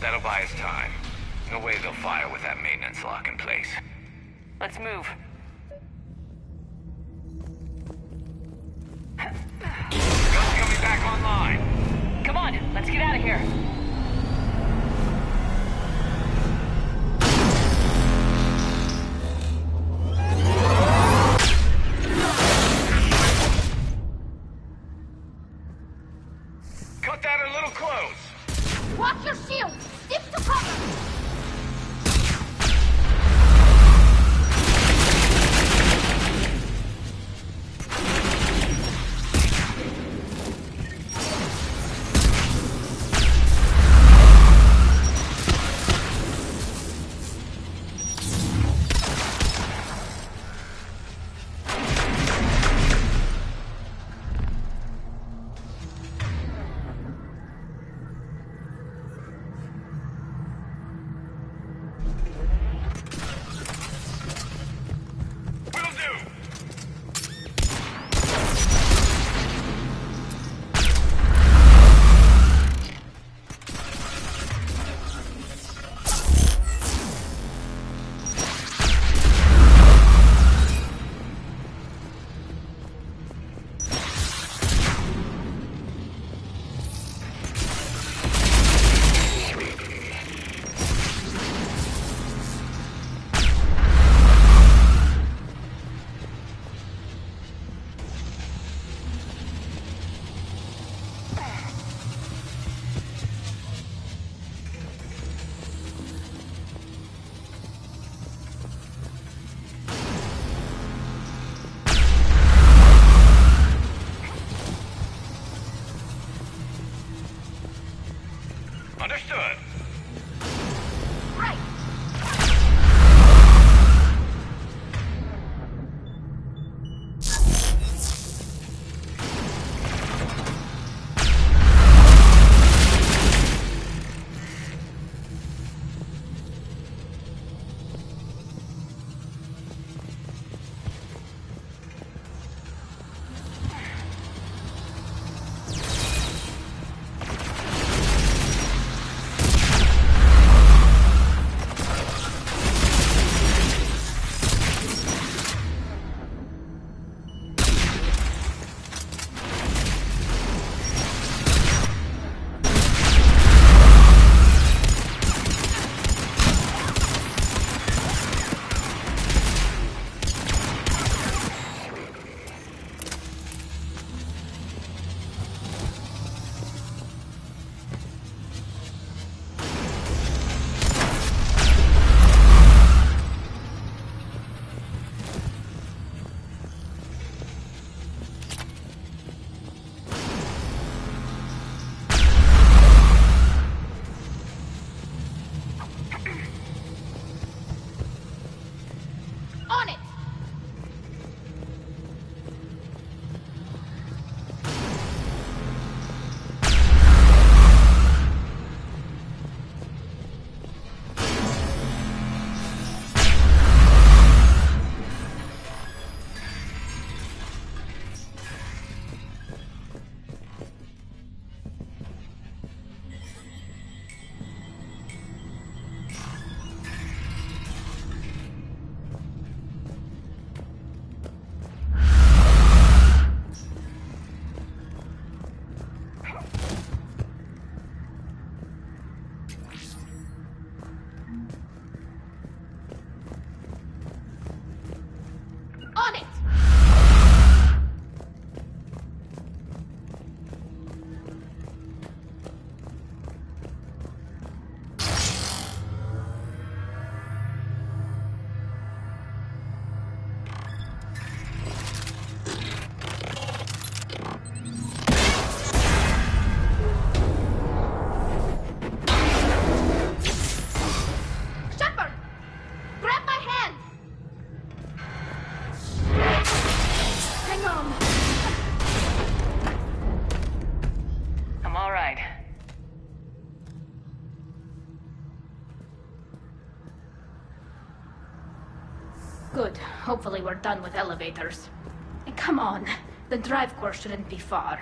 That'll buy us time. No way they'll fire with that maintenance lock in place. Let's move. Guns coming back online. Come on, let's get out of here. Cut that a little close. Good. Hopefully we're done with elevators. Come on. The drive course shouldn't be far.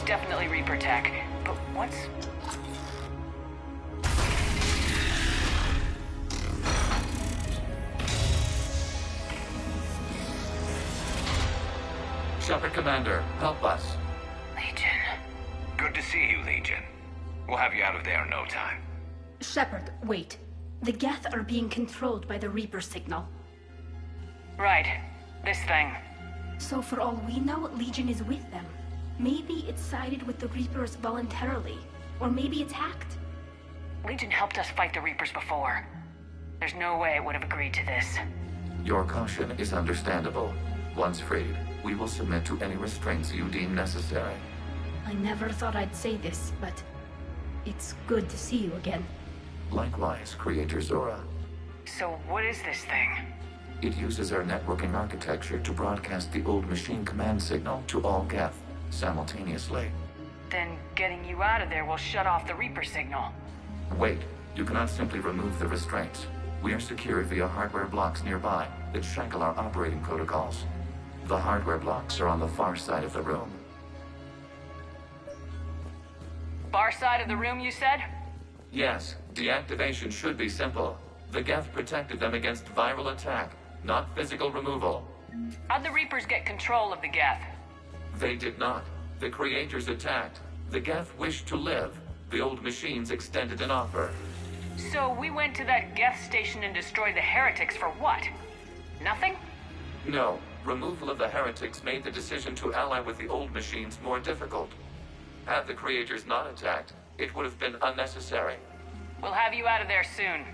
Definitely Reaper tech, but what's... Shepard Commander, help us. Legion. Good to see you, Legion. We'll have you out of there in no time. Shepard, wait. The Geth are being controlled by the Reaper signal. Right. This thing. So for all we know, Legion is with them. Maybe it sided with the Reapers voluntarily. Or maybe it's hacked. Legion helped us fight the Reapers before. There's no way it would have agreed to this. Your caution is understandable. Once freed, we will submit to any restraints you deem necessary. I never thought I'd say this, but it's good to see you again. Likewise, Creator Zora. So what is this thing? It uses our networking architecture to broadcast the old machine command signal to all Geth simultaneously. Then getting you out of there will shut off the Reaper signal. Wait, you cannot simply remove the restraints. We are secured via hardware blocks nearby that shackle our operating protocols. The hardware blocks are on the far side of the room. Far side of the room, you said? Yes, deactivation should be simple. The Geth protected them against viral attack, not physical removal. How'd the Reapers get control of the Geth? They did not. The Creators attacked. The Geth wished to live. The old machines extended an offer. So we went to that Geth station and destroyed the heretics for what? Nothing? No. Removal of the heretics made the decision to ally with the old machines more difficult. Had the Creators not attacked, it would have been unnecessary. We'll have you out of there soon.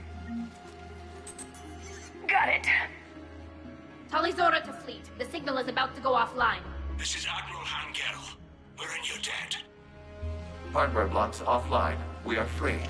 Got it. Tali Zora to fleet. The signal is about to go offline. This is Admiral Hangel. We're in your debt. Hardware blocks offline. We are free.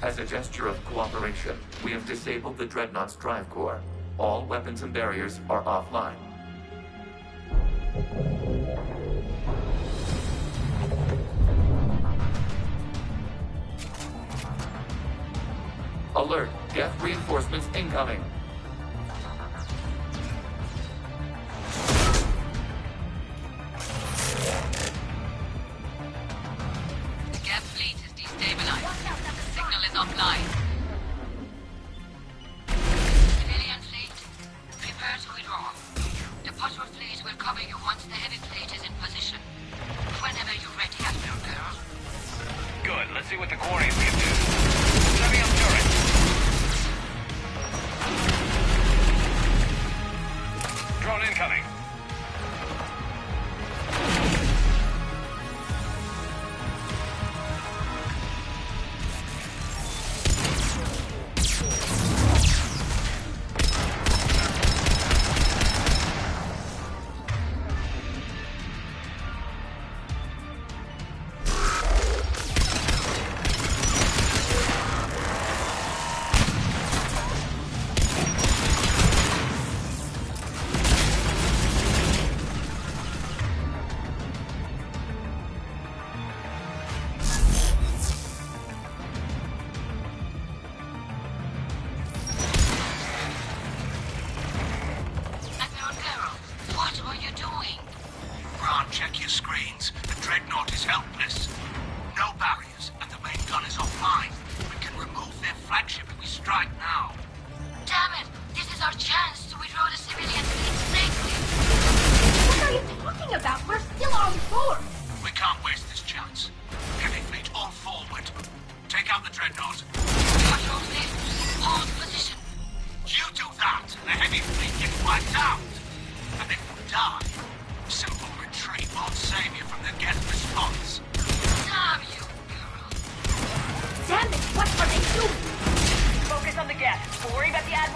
As a gesture of cooperation, we have disabled the Dreadnought's drive core. All weapons and barriers are offline. Alert! Geth reinforcements incoming! The Geth fleet is destabilized. The signal is offline. Civilian fleet, prepare to withdraw. The patrol fleet will cover you once the heavy fleet is in position. Whenever you're ready, Admiral Girl. Good, let's see what the Quarians can do. Setting up turret. Drone incoming.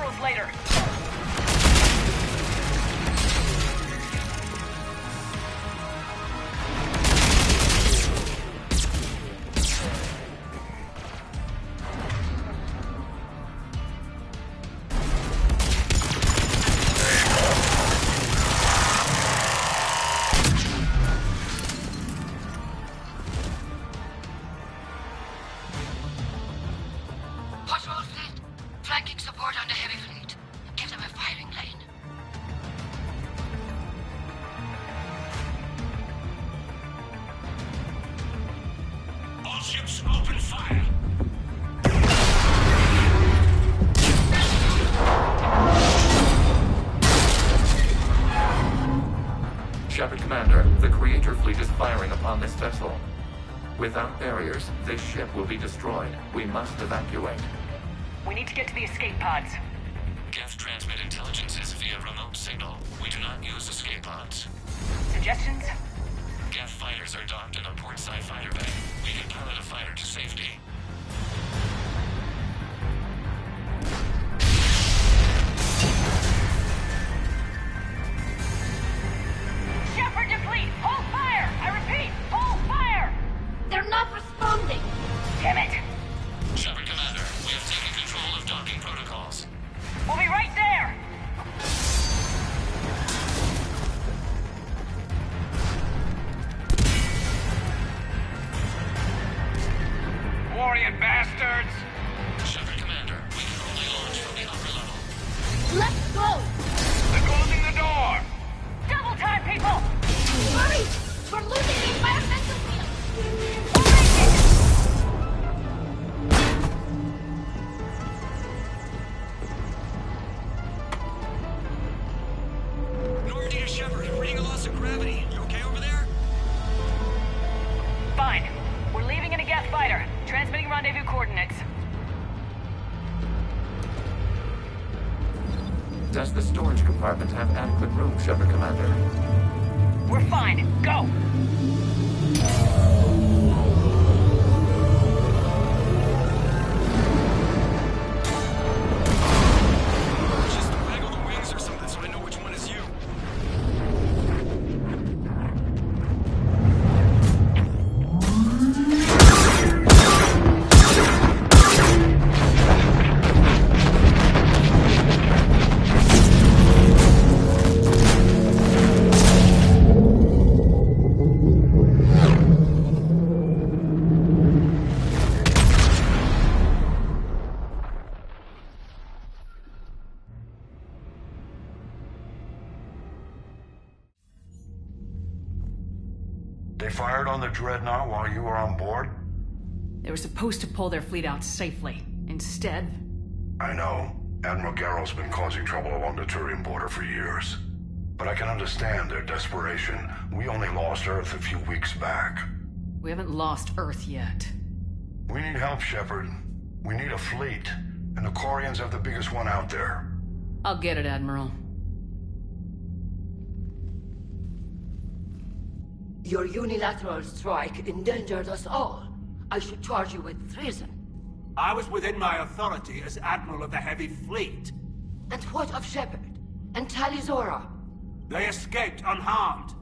collaterals later. Patrol fleet, flanking support on the heavy fleet. Give them a firing lane. All ships open fire! Shepard Commander, the Creator fleet is firing upon this vessel. Without barriers, this ship will be destroyed. We must evacuate. We need to get to the escape pods. Geth transmit intelligences via remote signal. We do not use escape pods. Suggestions? Geth fighters are docked in a portside fighter bay. We can pilot a fighter to safety. Shepard to fleet! Hold fire! I repeat, hold fire! They're not responding! Damn it! Shepard Commander, we have taken control of docking protocols. We'll be right there! Warrior bastards! Shepard Commander, we can only launch from the upper level. Let's go! They're closing the door! Double time, people! Hurry! We're losing the environmental field! We'll make it! Normandy to Shepard, reading a loss of gravity. You okay over there? Fine. We're leaving in a Geth fighter. Transmitting rendezvous coordinates. Does the storage compartment have adequate room, Shepard Commander? We're fine. Go! Just waggle the wings or something so I know which one is you. They fired on the Dreadnought while you were on board? They were supposed to pull their fleet out safely. Instead... I know. Admiral Garrow's been causing trouble along the Turian border for years. But I can understand their desperation. We only lost Earth a few weeks back. We haven't lost Earth yet. We need help, Shepard. We need a fleet. And the Quarians have the biggest one out there. I'll get it, Admiral. Your unilateral strike endangered us all. I should charge you with treason. I was within my authority as Admiral of the Heavy Fleet. And what of Shepard? And Talizora? They escaped unharmed.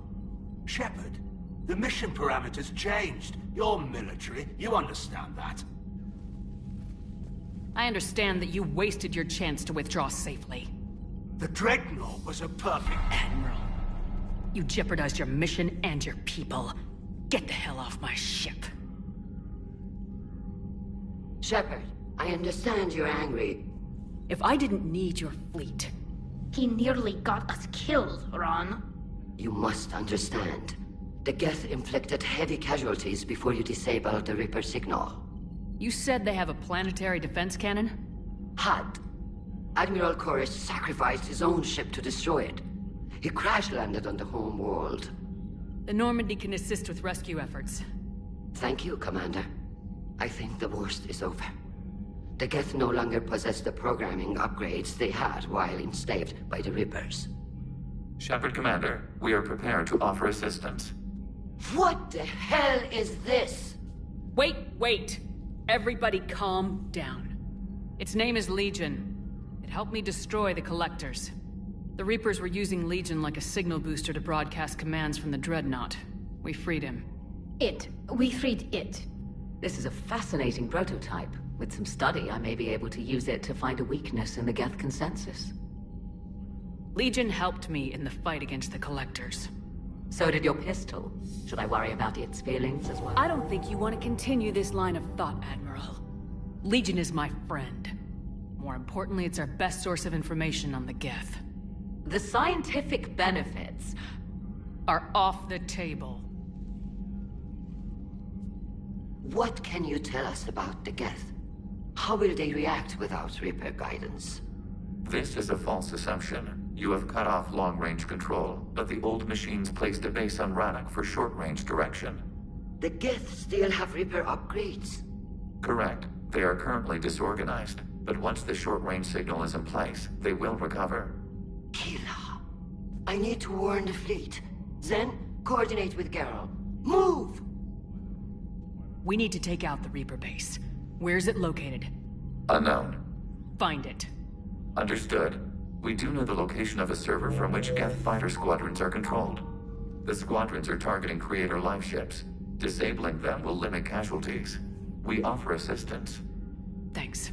Shepard, the mission parameters changed. You're military, you understand that. I understand that you wasted your chance to withdraw safely. The Dreadnought was a perfect... Admiral, you jeopardized your mission and your people. Get the hell off my ship. Shepard, I understand you're angry. If I didn't need your fleet... He nearly got us killed, Ron. You must understand. The Geth inflicted heavy casualties before you disabled the Reaper signal. You said they have a planetary defense cannon? Had. Admiral Koresh sacrificed his own ship to destroy it. He crash-landed on the home world. The Normandy can assist with rescue efforts. Thank you, Commander. I think the worst is over. The Geth no longer possess the programming upgrades they had while enslaved by the Reapers. Shepard Commander, we are prepared to offer assistance. What the hell is this? Wait! Everybody calm down. Its name is Legion. It helped me destroy the Collectors. The Reapers were using Legion like a signal booster to broadcast commands from the Dreadnought. We freed him. We freed it. This is a fascinating prototype. With some study, I may be able to use it to find a weakness in the Geth consensus. Legion helped me in the fight against the Collectors. So did your pistol. Should I worry about its feelings as well? I don't think you want to continue this line of thought, Admiral. Legion is my friend. More importantly, it's our best source of information on the Geth. The scientific benefits are off the table. What can you tell us about the Geth? How will they react without Reaper guidance? This is a false assumption. You have cut off long-range control, but the old machines placed a base on Rannoch for short-range direction. The Geth still have Reaper upgrades? Correct. They are currently disorganized, but once the short-range signal is in place, they will recover. Kila, I need to warn the fleet. Then, coordinate with Geralt. Move! We need to take out the Reaper base. Where's it located? Unknown. Find it. Understood. We do know the location of a server from which Geth fighter squadrons are controlled. The squadrons are targeting Creator live ships. Disabling them will limit casualties. We offer assistance. Thanks.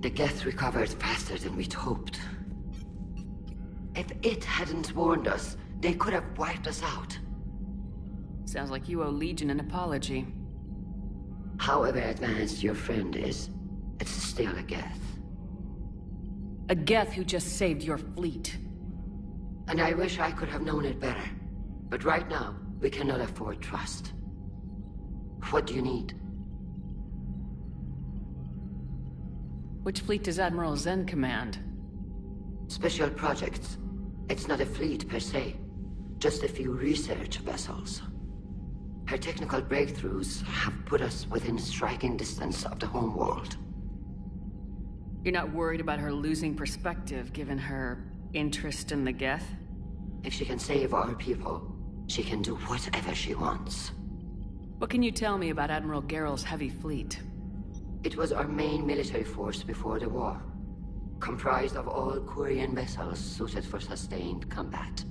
The Geth recovered faster than we'd hoped. If it hadn't warned us, they could have wiped us out. Sounds like you owe Legion an apology. However advanced your friend is, it's still a Geth. A Geth who just saved your fleet. And I wish I could have known it better. But right now, we cannot afford trust. What do you need? Which fleet does Admiral Zen command? Special projects. It's not a fleet per se. Just a few research vessels. Her technical breakthroughs have put us within striking distance of the homeworld. You're not worried about her losing perspective, given her interest in the Geth? If she can save our people, she can do whatever she wants. What can you tell me about Admiral Geralt's heavy fleet? It was our main military force before the war. Comprised of all Quarian vessels suited for sustained combat.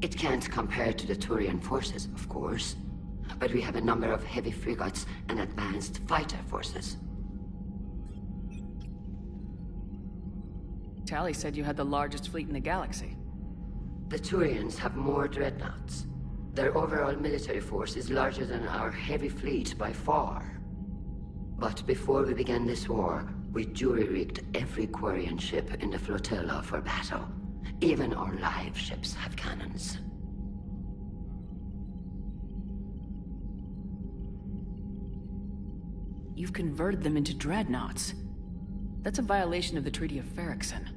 It can't compare to the Turian forces, of course. But we have a number of heavy frigates and advanced fighter forces. Tally said you had the largest fleet in the galaxy. The Turians have more dreadnoughts. Their overall military force is larger than our heavy fleet by far. But before we began this war, we jury-rigged every Quarian ship in the flotilla for battle. Even our live ships have cannons. You've converted them into dreadnoughts. That's a violation of the Treaty of Ferrixon.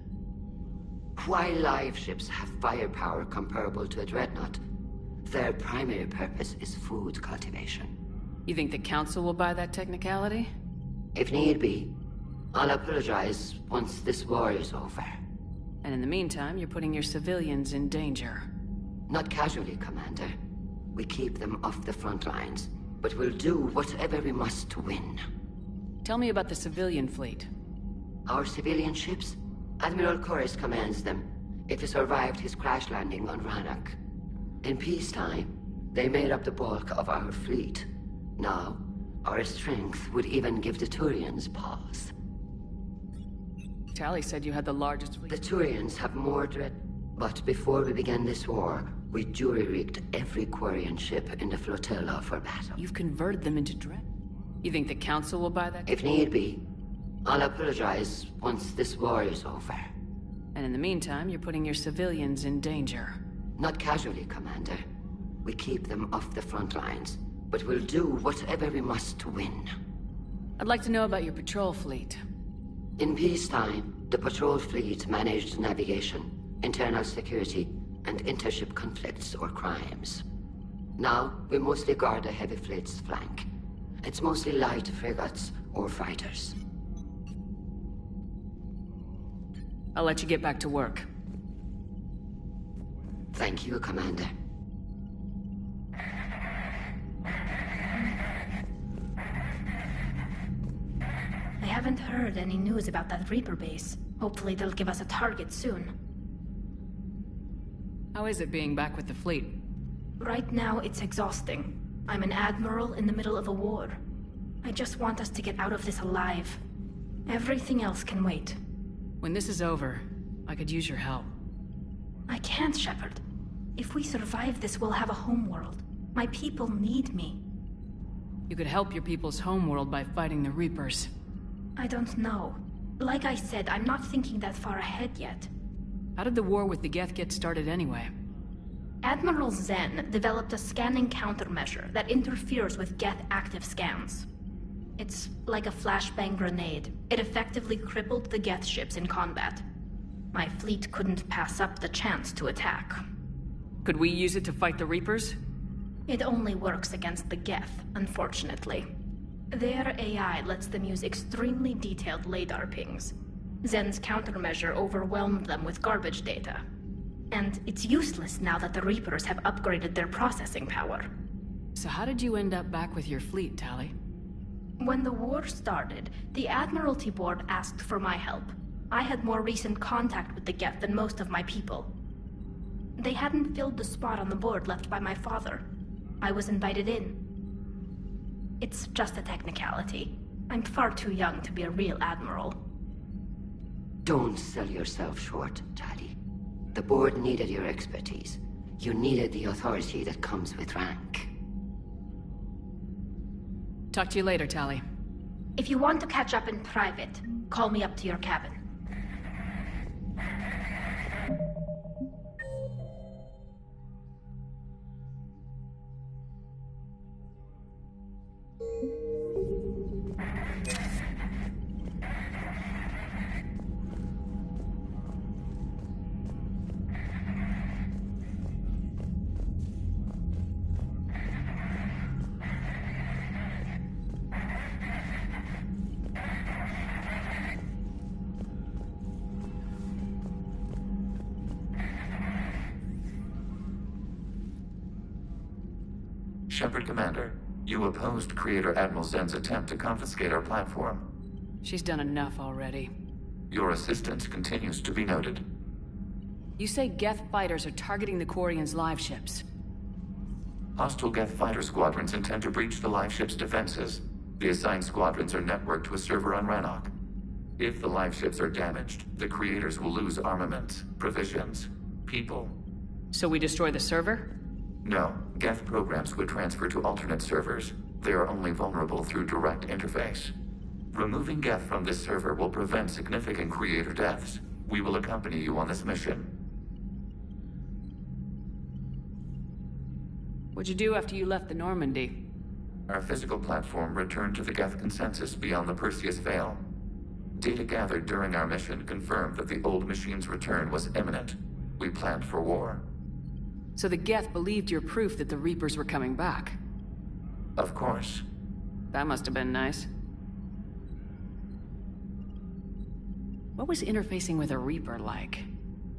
While live ships have firepower comparable to a dreadnought, their primary purpose is food cultivation. You think the Council will buy that technicality? If need be. I'll apologize once this war is over. And in the meantime, you're putting your civilians in danger. Not casually, Commander. We keep them off the front lines, but we'll do whatever we must to win. Tell me about the civilian fleet. Our civilian ships? Admiral Corus commands them. If he survived his crash landing on Rannoch. In peacetime, They made up the bulk of our fleet. Now, our strength would even give the Turians pause. Tally said you had the largest fleet. The Turians have more dread... But before we began this war, we jury-rigged every Quarian ship in the flotilla for battle. You've converted them into dread? You think the Council will buy that? If need be. I'll apologize once this war is over. And in the meantime, you're putting your civilians in danger. Not casually, Commander. We keep them off the front lines, but we'll do whatever we must to win. I'd like to know about your patrol fleet. In peacetime, the patrol fleet managed navigation, internal security, and intership conflicts or crimes. Now, we mostly guard the heavy fleet's flank. It's mostly light frigates or fighters. I'll let you get back to work. Thank you, Commander. I haven't heard any news about that Reaper base. Hopefully they'll give us a target soon. How is it being back with the fleet? Right now, it's exhausting. I'm an admiral in the middle of a war. I just want us to get out of this alive. Everything else can wait. When this is over, I could use your help. I can't, Shepard. If we survive this, we'll have a homeworld. My people need me. You could help your people's homeworld by fighting the Reapers. I don't know. Like I said, I'm not thinking that far ahead yet. How did the war with the Geth get started anyway? Admiral Zen developed a scanning countermeasure that interferes with Geth active scans. It's like a flashbang grenade. It effectively crippled the Geth ships in combat. My fleet couldn't pass up the chance to attack. Could we use it to fight the Reapers? It only works against the Geth, unfortunately. Their AI lets them use extremely detailed LADAR pings. Zen's countermeasure overwhelmed them with garbage data. And it's useless now that the Reapers have upgraded their processing power. So how did you end up back with your fleet, Tally? When the war started, the Admiralty Board asked for my help. I had more recent contact with the Geth than most of my people. They hadn't filled the spot on the board left by my father. I was invited in. It's just a technicality. I'm far too young to be a real admiral. Don't sell yourself short, Tally. The board needed your expertise. You needed the authority that comes with rank. Talk to you later, Tally. If you want to catch up in private, call me up to your cabin. Shepard Commander, you opposed Creator Admiral Zen's attempt to confiscate our platform. She's done enough already. Your assistance continues to be noted. You say Geth fighters are targeting the Quarians' live ships. Hostile Geth fighter squadrons intend to breach the live ship's defenses. The assigned squadrons are networked to a server on Rannoch. If the live ships are damaged, the Creators will lose armaments, provisions, people. So we destroy the server? No, Geth programs would transfer to alternate servers. They are only vulnerable through direct interface. Removing Geth from this server will prevent significant Creator deaths. We will accompany you on this mission. What'd you do after you left the Normandy? Our physical platform returned to the Geth consensus beyond the Perseus Veil. Data gathered during our mission confirmed that the old machine's return was imminent. We planned for war. So the Geth believed your proof that the Reapers were coming back? Of course. That must have been nice. What was interfacing with a Reaper like?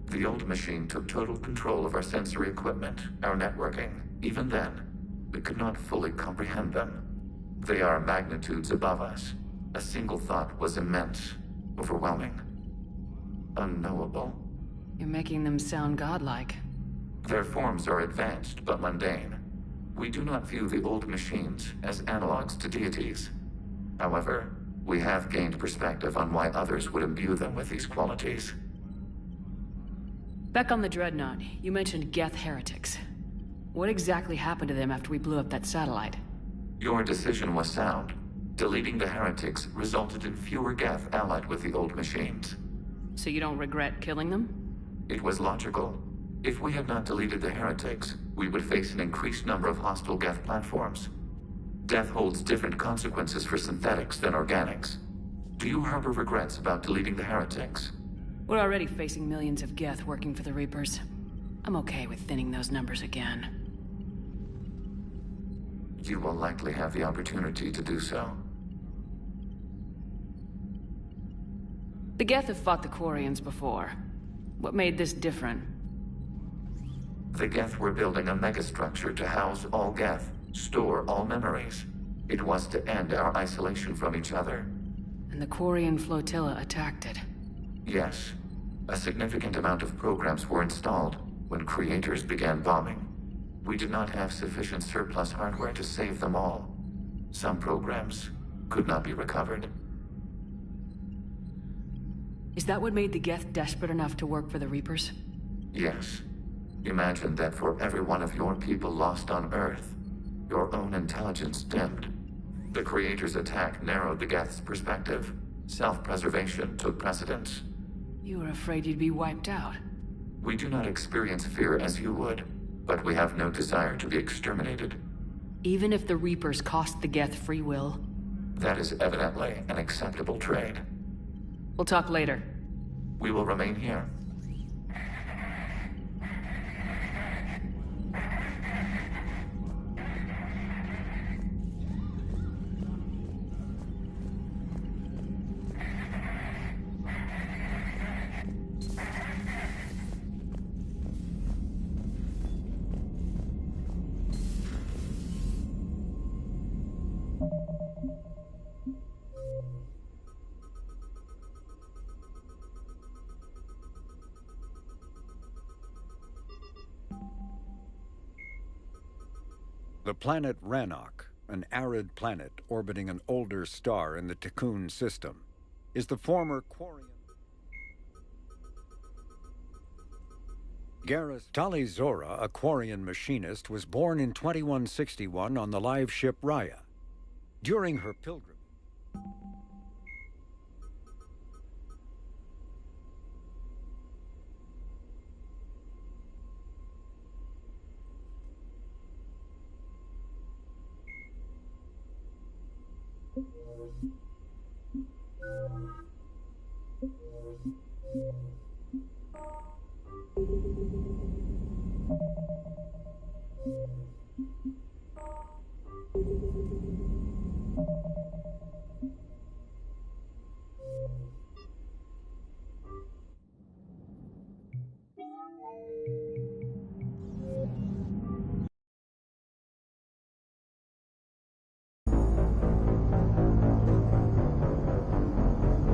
The old machine took total control of our sensory equipment, our networking. Even then, we could not fully comprehend them. They are magnitudes above us. A single thought was immense, overwhelming, unknowable. You're making them sound godlike. Their forms are advanced but mundane. We do not view the old machines as analogs to deities. However, we have gained perspective on why others would imbue them with these qualities. Back on the Dreadnought, you mentioned Geth heretics. What exactly happened to them after we blew up that satellite? Your decision was sound. Deleting the heretics resulted in fewer Geth allied with the old machines. So you don't regret killing them? It was logical. If we had not deleted the heretics, we would face an increased number of hostile Geth platforms. Death holds different consequences for synthetics than organics. Do you harbor regrets about deleting the heretics? We're already facing millions of Geth working for the Reapers. I'm okay with thinning those numbers again. You will likely have the opportunity to do so. The Geth have fought the Quarians before. What made this different? The Geth were building a megastructure to house all Geth, store all memories. It was to end our isolation from each other. And the Quarian flotilla attacked it. Yes. A significant amount of programs were installed when creators began bombing. We did not have sufficient surplus hardware to save them all. Some programs could not be recovered. Is that what made the Geth desperate enough to work for the Reapers? Yes. Imagine that for every one of your people lost on Earth, your own intelligence dimmed. The Creator's attack narrowed the Geth's perspective. Self-preservation took precedence. You were afraid you'd be wiped out. We do not experience fear as you would, but we have no desire to be exterminated. Even if the Reapers cost the Geth free will? That is evidently an acceptable trade. We'll talk later. We will remain here. The planet Rannoch, an arid planet orbiting an older star in the Tikkun system, is the former Quarian. Garrus Talizora, a Quarian machinist, was born in 2161 on the live ship Raya. During her pilgrimage,